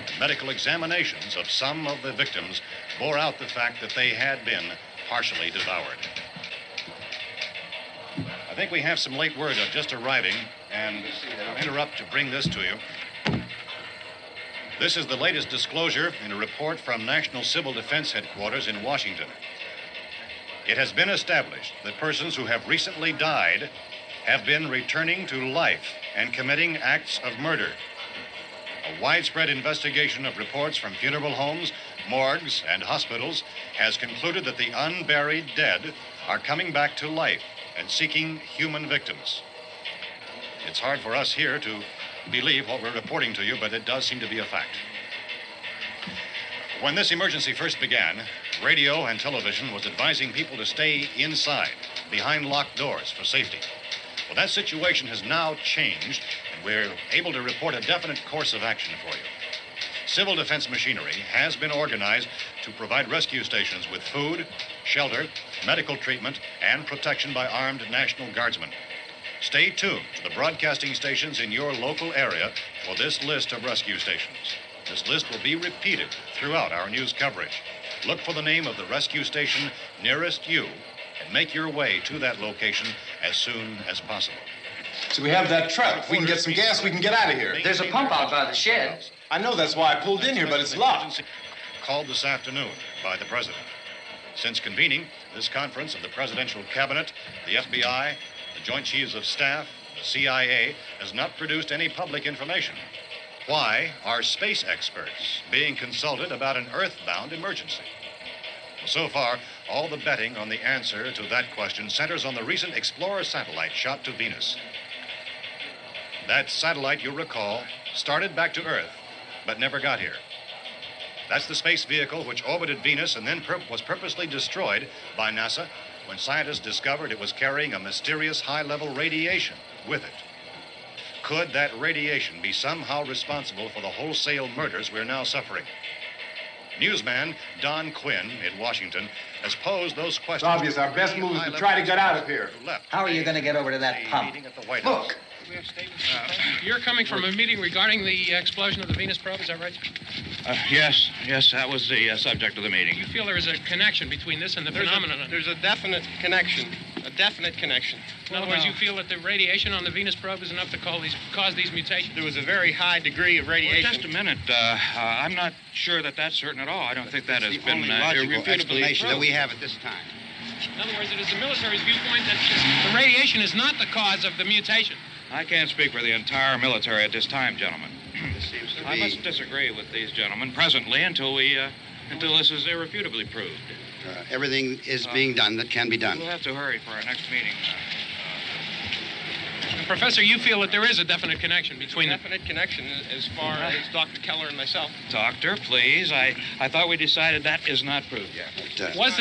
The medical examinations of some of the victims bore out the fact that they had been partially devoured. I think we have some late word just arriving, and I'll interrupt to bring this to you. This is the latest disclosure in a report from National Civil Defense Headquarters in Washington. It has been established that persons who have recently died have been returning to life and committing acts of murder. A widespread investigation of reports from funeral homes, morgues, and hospitals has concluded that the unburied dead are coming back to life and seeking human victims. It's hard for us here to believe what we're reporting to you, but it does seem to be a fact. When this emergency first began, radio and television was advising people to stay inside, behind locked doors for safety. Well, that situation has now changed, and we're able to report a definite course of action for you. Civil defense machinery has been organized to provide rescue stations with food, shelter, medical treatment, and protection by armed National Guardsmen. Stay tuned to the broadcasting stations in your local area for this list of rescue stations. This list will be repeated throughout our news coverage. Look for the name of the rescue station nearest you and make your way to that location as soon as possible. So we have that truck. If we can get some gas, we can get out of here. There's a pump out by the shed. I know, that's why I pulled in here, but it's locked. Called this afternoon by the president. Since convening this conference of the presidential cabinet, the FBI, the Joint Chiefs of Staff, the CIA has not produced any public information. Why are space experts being consulted about an earthbound emergency? So far, all the betting on the answer to that question centers on the recent Explorer satellite shot to Venus. That satellite, you'll recall, started back to Earth, but never got here. That's the space vehicle which orbited Venus and then was purposely destroyed by NASA when scientists discovered it was carrying a mysterious high-level radiation with it. Could that radiation be somehow responsible for the wholesale murders we're now suffering? Newsman Don Quinn in Washington has posed those questions. It's obvious our best move is to try to get out of here. How are you going to get over to that pump? Look. You're coming from a meeting regarding the explosion of the Venus probe, is that right? Yes, that was the subject of the meeting. You feel there is a connection between this and the phenomenon? There's a definite connection. In other words, you feel that the radiation on the Venus probe is enough to cause these mutations? There was a very high degree of radiation. Well, just a minute. I'm not sure that that's certain at all. I don't think that has been logical explanation that we proved. have at this time. In other words, it is the military's viewpoint that the radiation is not the cause of the mutation. I can't speak for the entire military at this time, gentlemen. This seems to be... I must disagree with these gentlemen presently until this is irrefutably proved. everything is being done that can be done. We'll have to hurry for our next meeting. Professor, you feel that there is a definite connection between Definite connection as far as Dr. Keller and myself. Doctor, please. I thought we decided that is not proved yet. Was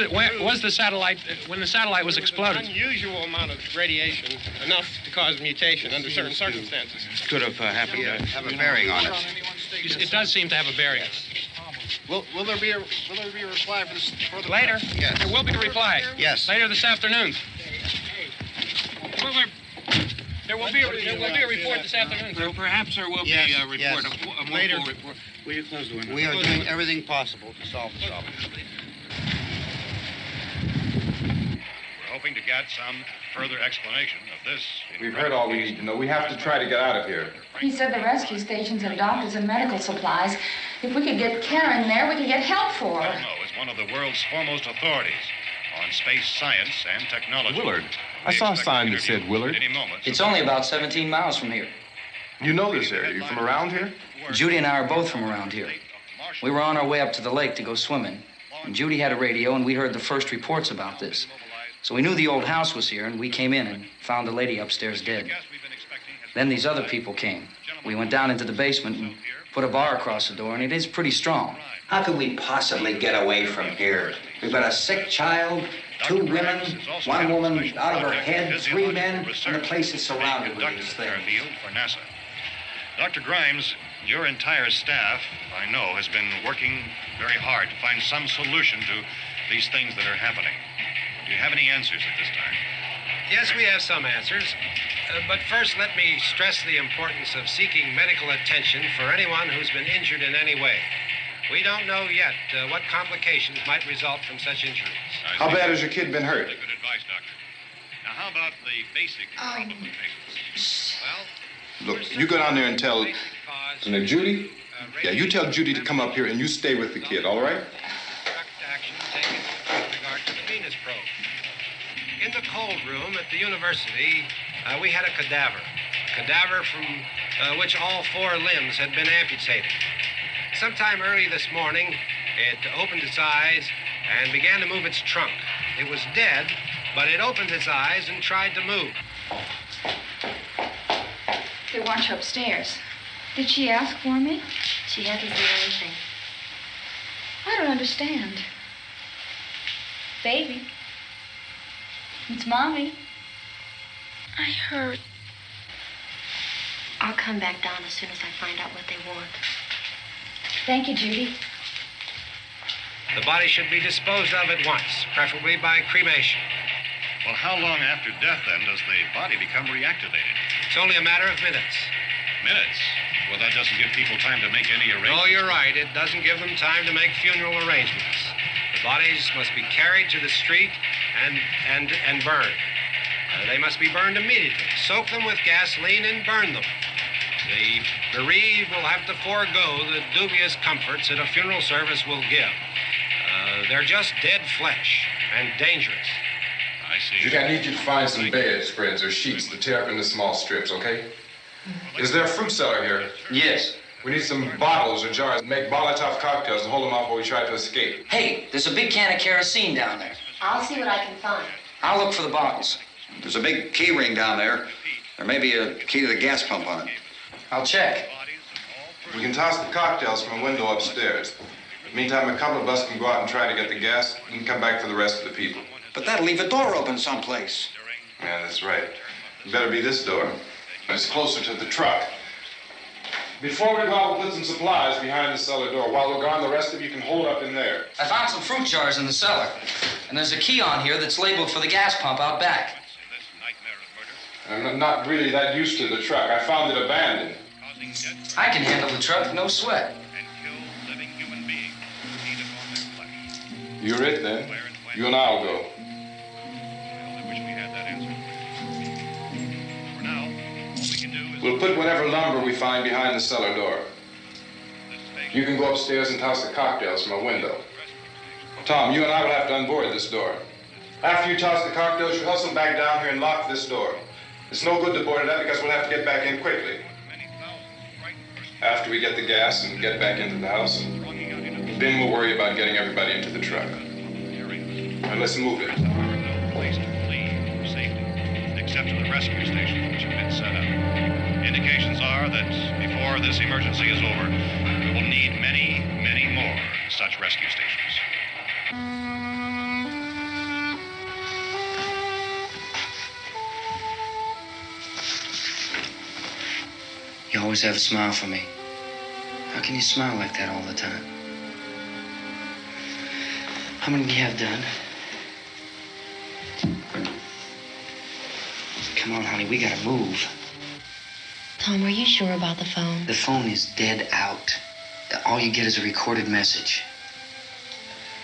the satellite, when the satellite was exploded? An unusual amount of radiation, enough to cause mutation under certain circumstances. Could have happened. Have a bearing on it. It does seem to have a bearing. Will there be a reply for this further? Later? Yes. There will be a reply. Yes. Later this afternoon. There will be a report this afternoon, sir. Well, perhaps there will be a report, yes. a more Later. full report. Will you close the window? We are doing everything possible to solve the problem. We're hoping to get some further explanation of this. We've heard all we need to know. We have to try to get out of here. He said the rescue stations have doctors and medical supplies. If we could get care in there, we could get help for her. Alto is one of the world's foremost authorities on space science and technology. Willard. I saw a sign that said Willard. Any moment. It's only about 17 miles from here. You know this area. You from around here? Judy and I are both from around here. We were on our way up to the lake to go swimming, and Judy had a radio, and we heard the first reports about this. So we knew the old house was here, and we came in and found the lady upstairs dead. Then these other people came. We went down into the basement and put a bar across the door, and it is pretty strong. How could we possibly get away from here? We've got a sick child, 2 women, 1 woman out of her head, 3 men, and the place is surrounded with these things. For NASA. Dr. Grimes, your entire staff, I know, has been working very hard to find some solution to these things that are happening. Do you have any answers at this time? Yes, we have some answers. But first, let me stress the importance of seeking medical attention for anyone who's been injured in any way. We don't know yet what complications might result from such injuries. How bad has your kid been hurt? Good advice, Doctor. Now, how about the basic problem of patients? Well, Look, you go down there and tell... Judy? Yeah, you tell Judy to come up here and you stay with the kid, all right? direct action taken with regard to the Venus probe. In the cold room at the university, we had a cadaver from which all 4 limbs had been amputated. Sometime early this morning, it opened its eyes and began to move its trunk. It was dead, but it opened its eyes and tried to move. They want you upstairs. Did she ask for me? She hasn't said anything. I don't understand. Baby. It's Mommy. I heard. I'll come back down as soon as I find out what they want. Thank you, Judy. The body should be disposed of at once, preferably by cremation. Well, how long after death, then, does the body become reactivated? It's only a matter of minutes. Minutes? Well, that doesn't give people time to make any arrangements. Oh, you're right. It doesn't give them time to make funeral arrangements. The bodies must be carried to the street and burned. They must be burned immediately. Soak them with gasoline and burn them. The bereaved will have to forego the dubious comforts that a funeral service will give. They're just dead flesh and dangerous. I see. Judy, I need you to find some bedspreads or sheets to tear up into small strips, okay? Is there a fruit cellar here? Yes. We need some bottles or jars to make Molotov cocktails and hold them off while we try to escape. Hey, there's a big can of kerosene down there. I'll see what I can find. I'll look for the bottles. There's a big key ring down there. There may be a key to the gas pump on it. I'll check. We can toss the cocktails from a window upstairs. Meantime, a couple of us can go out and try to get the gas. We can come back for the rest of the people. But that'll leave a door open someplace. Yeah, that's right. It better be this door. It's closer to the truck. Before we go out, we'll put some supplies behind the cellar door. While we're gone, the rest of you can hold up in there. I found some fruit jars in the cellar. And there's a key on here that's labeled for the gas pump out back. I'm not really that used to the truck. I found it abandoned. I can handle the truck, no sweat. You're it, then. You and I'll go. We'll put whatever lumber we find behind the cellar door. You can go upstairs and toss the cocktails from a window. Tom, you and I will have to unboard this door. After you toss the cocktails, you hustle back down here and lock this door. It's no good to board it up because we'll have to get back in quickly. After we get the gas and get back into the house, then we'll worry about getting everybody into the truck. Now let's move it. Place to flee safety, except to the rescue stations which have been set up. Indications are that before this emergency is over, we will need many, many more such rescue stations. You always have a smile for me. How can you smile like that all the time? How many do you have done? Come on, honey, we gotta move. Tom, are you sure about the phone? The phone is dead out. All you get is a recorded message.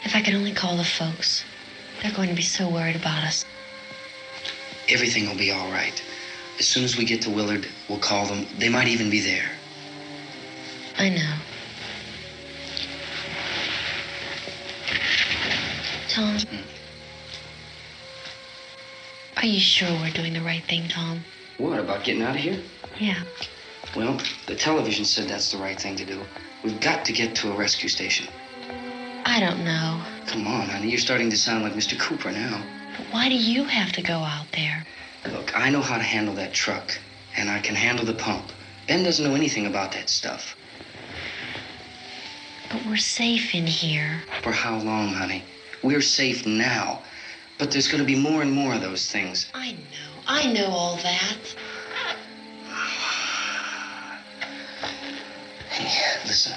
If I could only call the folks. They're going to be so worried about us. Everything will be all right. As soon as we get to Willard, we'll call them. They might even be there. I know. Tom? Are you sure we're doing the right thing, Tom? What, about getting out of here? Yeah. Well, the television said that's the right thing to do. We've got to get to a rescue station. I don't know. Come on, honey. You're starting to sound like Mr. Cooper now. But why do you have to go out there? Look, I know how to handle that truck, and I can handle the pump. Ben doesn't know anything about that stuff. But we're safe in here. For how long, honey? We're safe now. But there's going to be more and more of those things. I know all that. Hey, listen.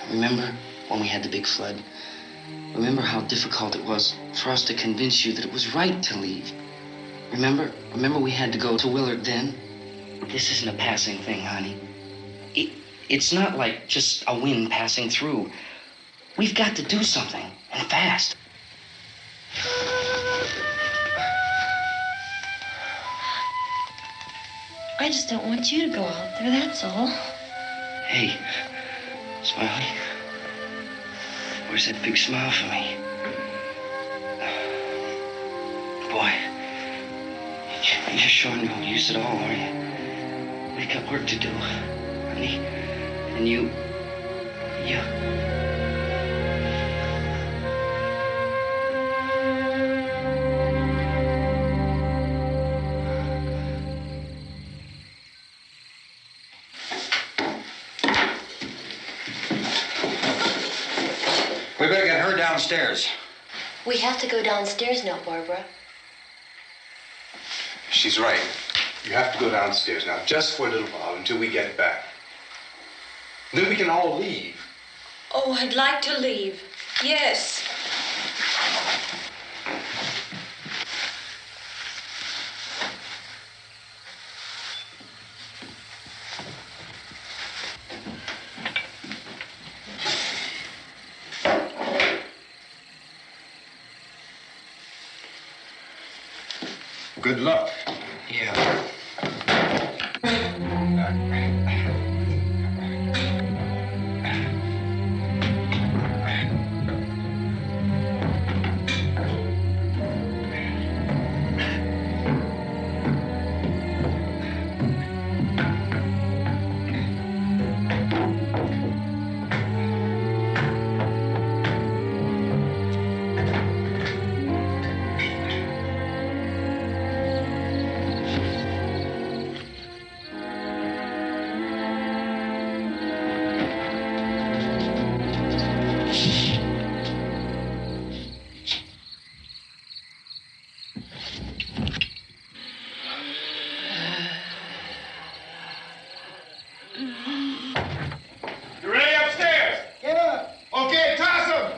Remember when we had the big flood? Remember how difficult it was for us to convince you that it was right to leave? Remember we had to go to Willard then? This isn't a passing thing, honey. It's not like just a wind passing through. We've got to do something, and fast. I just don't want you to go out there, that's all. Hey, Smiley. Where's that big smile for me? Boy, you're sure no use at all, are you? We got work to do, honey. And you... We better get her downstairs. We have to go downstairs now, Barbara. She's right. You have to go downstairs now, just for a little while, until we get back. Then we can all leave. Oh, I'd like to leave. Yes. Good luck. Yeah. You ready upstairs? Yeah. Okay, toss them.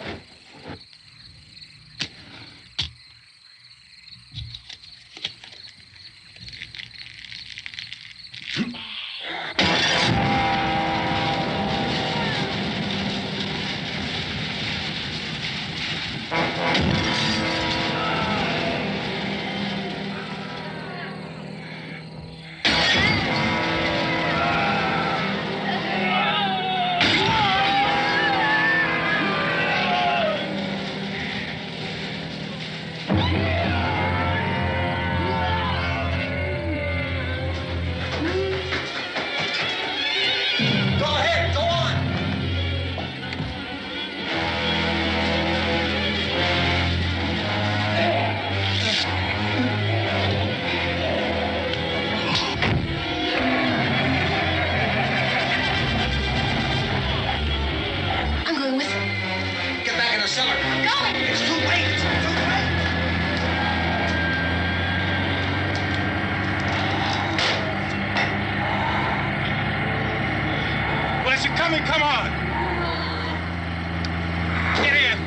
I'm going with him. Get back in the cellar. I'm going. It's too late. It's too late. Well, as you're coming, come on. Get in.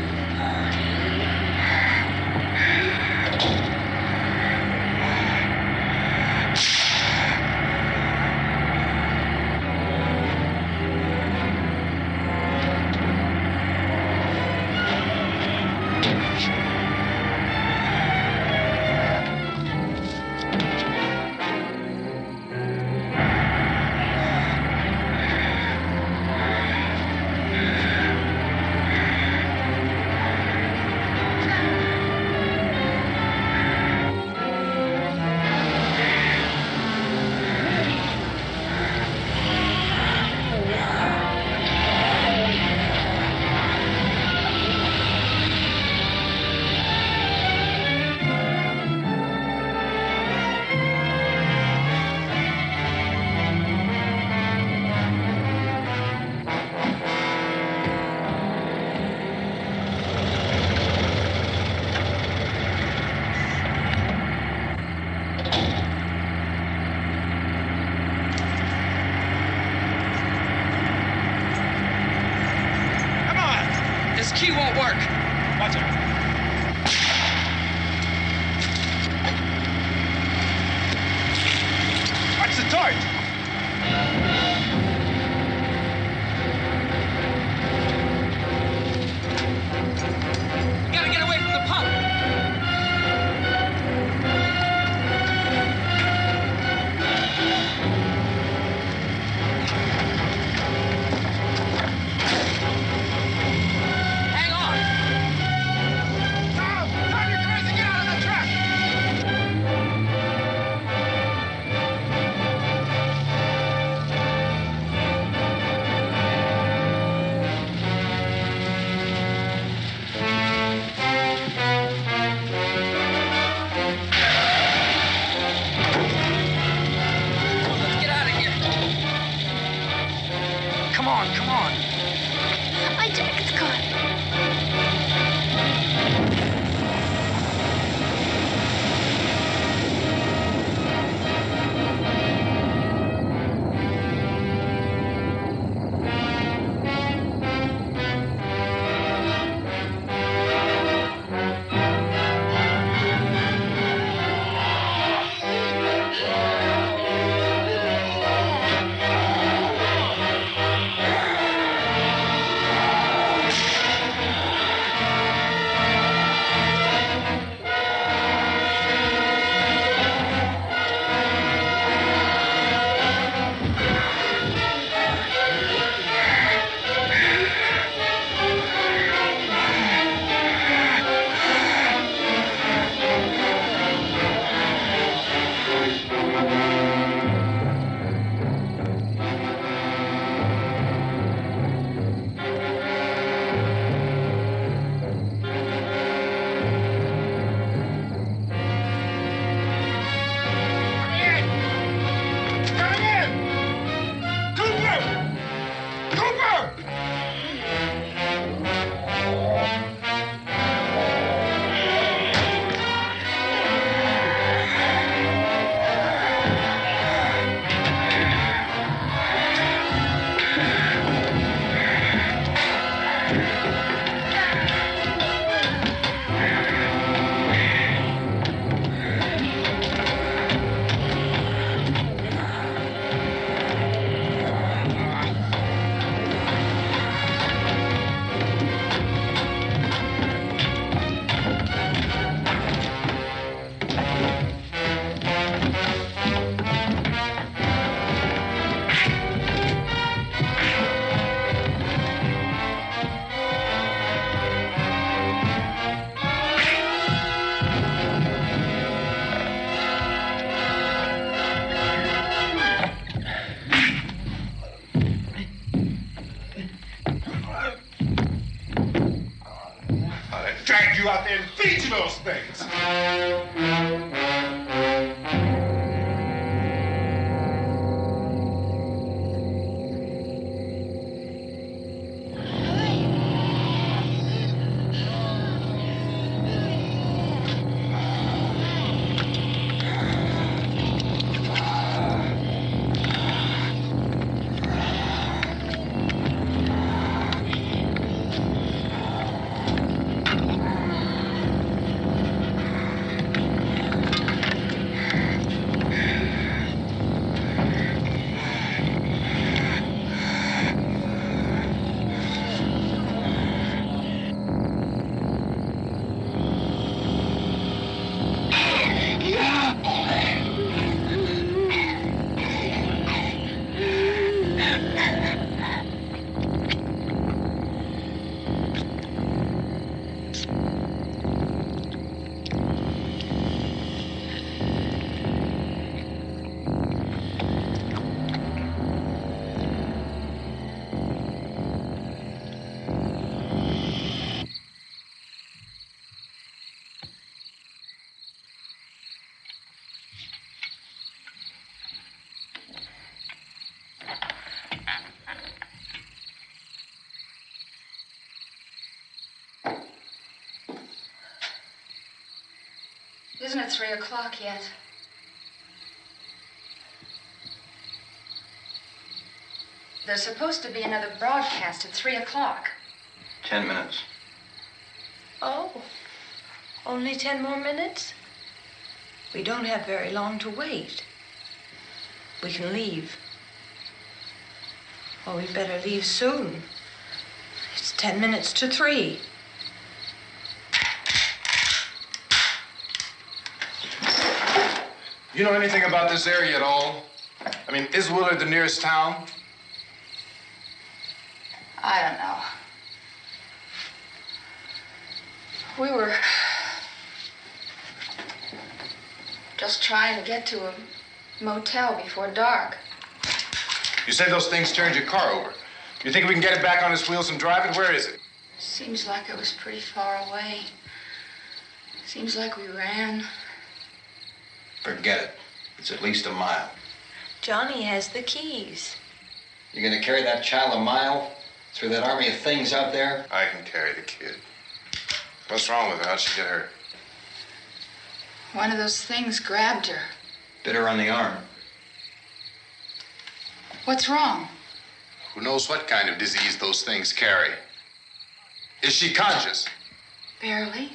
key won't work. Watch it. Watch the torch. Gotta get away from the pump. Hang on. Tom, you're crazy. Get out of the truck. Let's get out of here. Come on, come on. My jacket's caught. Drag you out there and feed you those things. Isn't it 3 o'clock yet? There's supposed to be another broadcast at 3 o'clock. 10 minutes. Oh, only 10 more minutes? We don't have very long to wait. We can leave. Well, we better leave soon. It's 10 minutes to 3. You know anything about this area at all? I mean, is Willard the nearest town? I don't know. We were just trying to get to a motel before dark. You said those things turned your car over. You think we can get it back on its wheels and drive it? Where is it? Seems like it was pretty far away. Seems like we ran. Forget it. It's at least a mile. Johnny has the keys. You're gonna carry that child a mile through that army of things out there? I can carry the kid. What's wrong with her? How'd she get hurt? One of those things grabbed her. Bit her on the arm. What's wrong? Who knows what kind of disease those things carry? Is she conscious? Barely.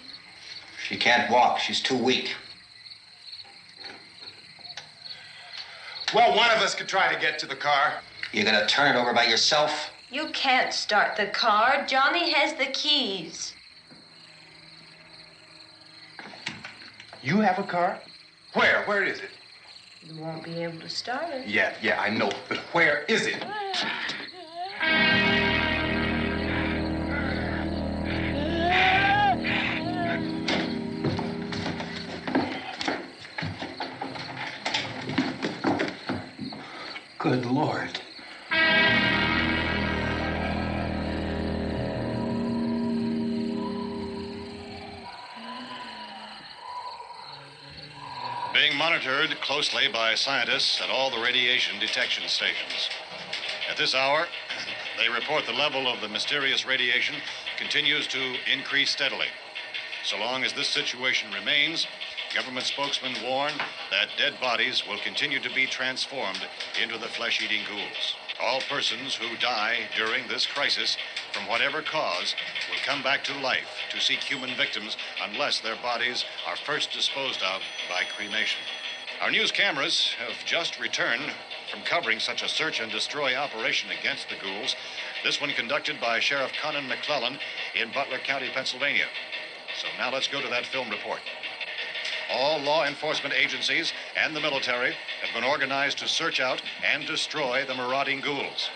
She can't walk. She's too weak. Well, one of us could try to get to the car. You gonna turn it over by yourself? You can't start the car. Johnny has the keys. You have a car? Where? Where is it? You won't be able to start it. Yeah, I know. But where is it? Good Lord. Being monitored closely by scientists at all the radiation detection stations. At this hour, they report the level of the mysterious radiation continues to increase steadily. So long as this situation remains, government spokesmen warn that dead bodies will continue to be transformed into the flesh-eating ghouls. All persons who die during this crisis, from whatever cause, will come back to life to seek human victims unless their bodies are first disposed of by cremation. Our news cameras have just returned from covering such a search and destroy operation against the ghouls, this one conducted by Sheriff Conan McClellan in Butler County, Pennsylvania. So now let's go to that film report. All law enforcement agencies and the military have been organized to search out and destroy the marauding ghouls.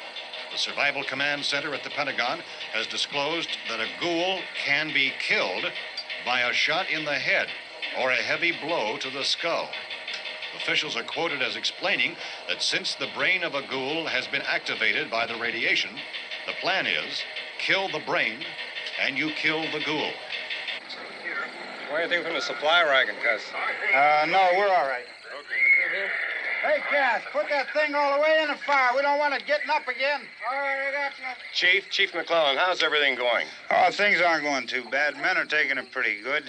The Survival Command Center at the Pentagon has disclosed that a ghoul can be killed by a shot in the head or a heavy blow to the skull. Officials are quoted as explaining that since the brain of a ghoul has been activated by the radiation, the plan is kill the brain and you kill the ghoul. Anything from the supply wagon, Cuss? No, we're all right. Okay. Hey, Cass, put that thing all the way in the fire. We don't want it getting up again. All right, I got you. Chief McClellan, how's everything going? Oh, things aren't going too bad. Men are taking it pretty good.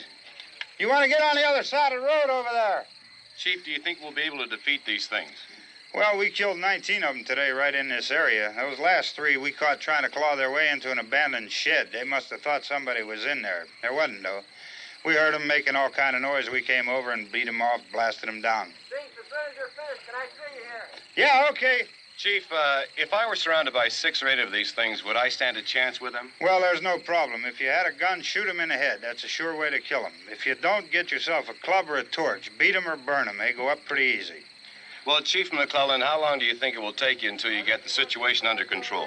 You want to get on the other side of the road over there? Chief, do you think we'll be able to defeat these things? Well, we killed 19 of them today right in this area. Those last 3 we caught trying to claw their way into an abandoned shed. They must have thought somebody was in there. There wasn't, though. We heard them making all kind of noise. We came over and beat them off, blasted them down. Thanks, as soon as you're finished, can I see you here? Yeah, okay. Chief, if I were surrounded by 6 or 8 of these things, would I stand a chance with them? Well, there's no problem. If you had a gun, shoot them in the head. That's a sure way to kill them. If you don't, get yourself a club or a torch. Beat them or burn them. They go up pretty easy. Well, Chief McClellan, how long do you think it will take you until you get the situation under control?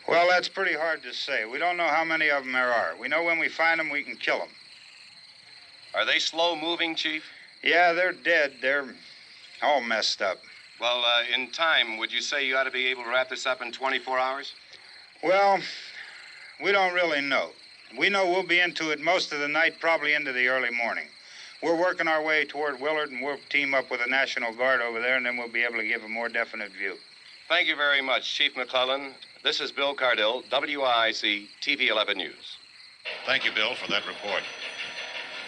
Well, that's pretty hard to say. We don't know how many of them there are. We know when we find them, we can kill them. Are they slow-moving, Chief? Yeah, they're dead. They're all messed up. Well, in time, would you say you ought to be able to wrap this up in 24 hours? Well, we don't really know. We know we'll be into it most of the night, probably into the early morning. We're working our way toward Willard, and we'll team up with the National Guard over there, and then we'll be able to give a more definite view. Thank you very much, Chief McClellan. This is Bill Cardill, WIC TV 11 News. Thank you, Bill, for that report.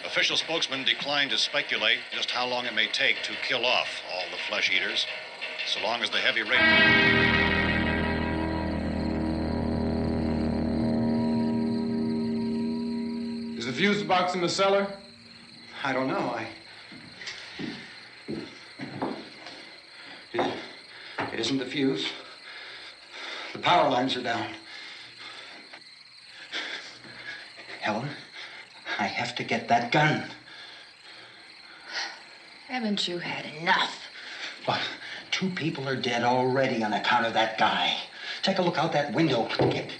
Official spokesmen declined to speculate just how long it may take to kill off all the flesh eaters, so long as the heavy rain... Is the fuse box in the cellar? I don't know. It isn't the fuse. The power lines are down. Helen, I have to get that gun. Haven't you had enough? What? 2 people are dead already on account of that guy. Take a look out that window. Get.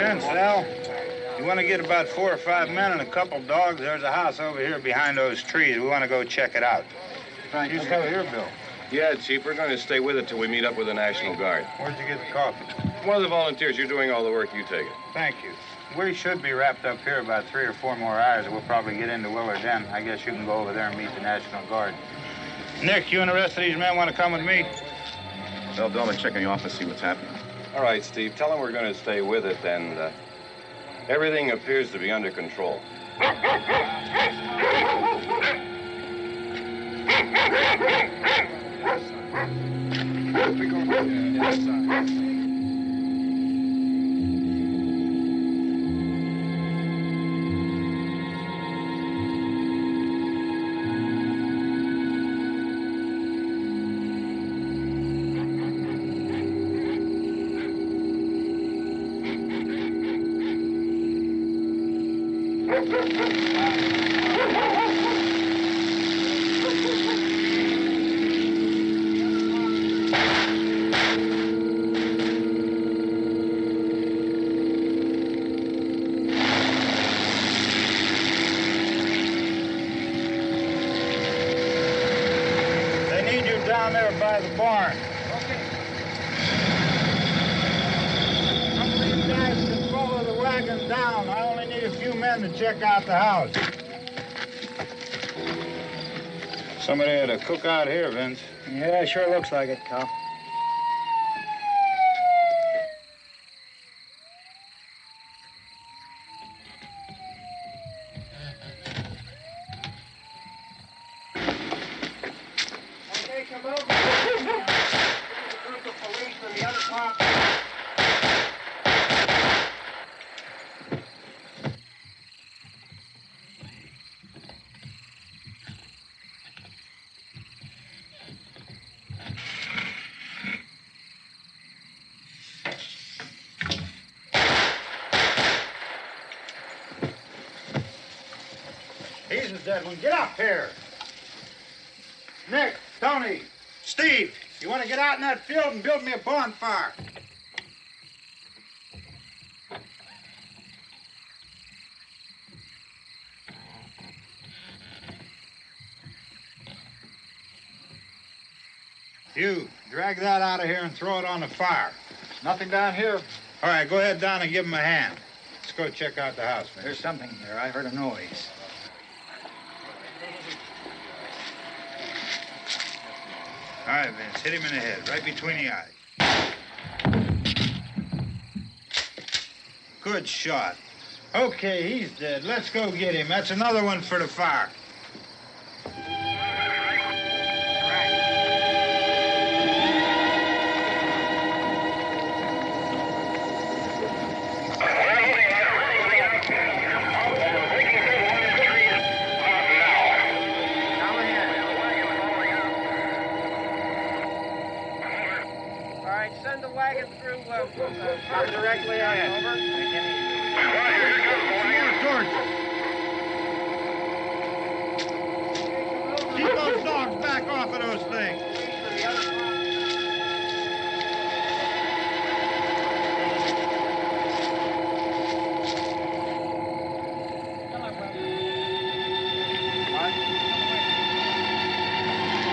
Vince, Al, you want to get about 4 or 5 men and a couple dogs? There's a house over here behind those trees. We want to go check it out. Right. You still here, Bill? Yeah, Chief, we're going to stay with it till we meet up with the National Guard. Where'd you get the coffee? One of the volunteers. You're doing all the work. You take it. Thank you. We should be wrapped up here about 3 or 4 more hours, and we'll probably get into Willard then. I guess you can go over there and meet the National Guard. Nick, you and the rest of these men want to come with me? Well, Bill, I'm check in the office, see what's happening. All right, Steve. Tell them we're going to stay with it, and everything appears to be under control. They need you down there by the barn. Some of these guys can follow the wagon down. I only need a few men to check out the house. Somebody had a cookout here, Vince. Yeah, sure looks like it, Cal. Okay, come over. There's a group of police in the other part. He's the dead one. Get up here. Nick, Tony, Steve, you want to get out in that field and build me a bonfire? You, drag that out of here and throw it on the fire. Nothing down here. All right, go ahead down and give him a hand. Let's go check out the house, man. There's something there. I heard a noise. All right, Vince, hit him in the head, right between the eyes. Good shot. Okay, he's dead. Let's go get him. That's another one for the fire. Send the wagon through, directly ahead. Over. Keep those dogs back off of those things.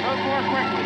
Go more quickly.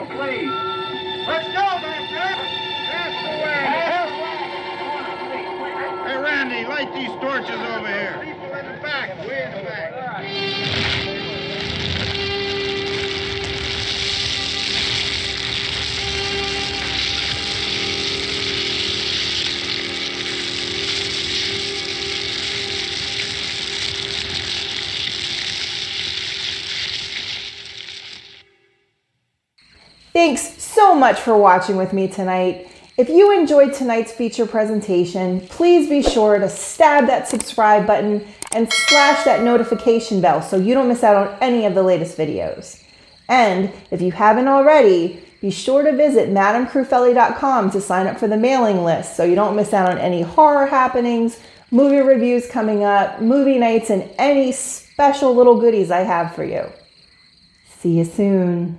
Please. Let's go, Baxter. That's the way. Hey, Randy, light these torches over here. People in the back. Way in the back. All right. Thanks so much for watching with me tonight. If you enjoyed tonight's feature presentation, please be sure to stab that subscribe button and slash that notification bell so you don't miss out on any of the latest videos. And if you haven't already, be sure to visit madamcrufeli.com to sign up for the mailing list so you don't miss out on any horror happenings, movie reviews coming up, movie nights, and any special little goodies I have for you. See you soon.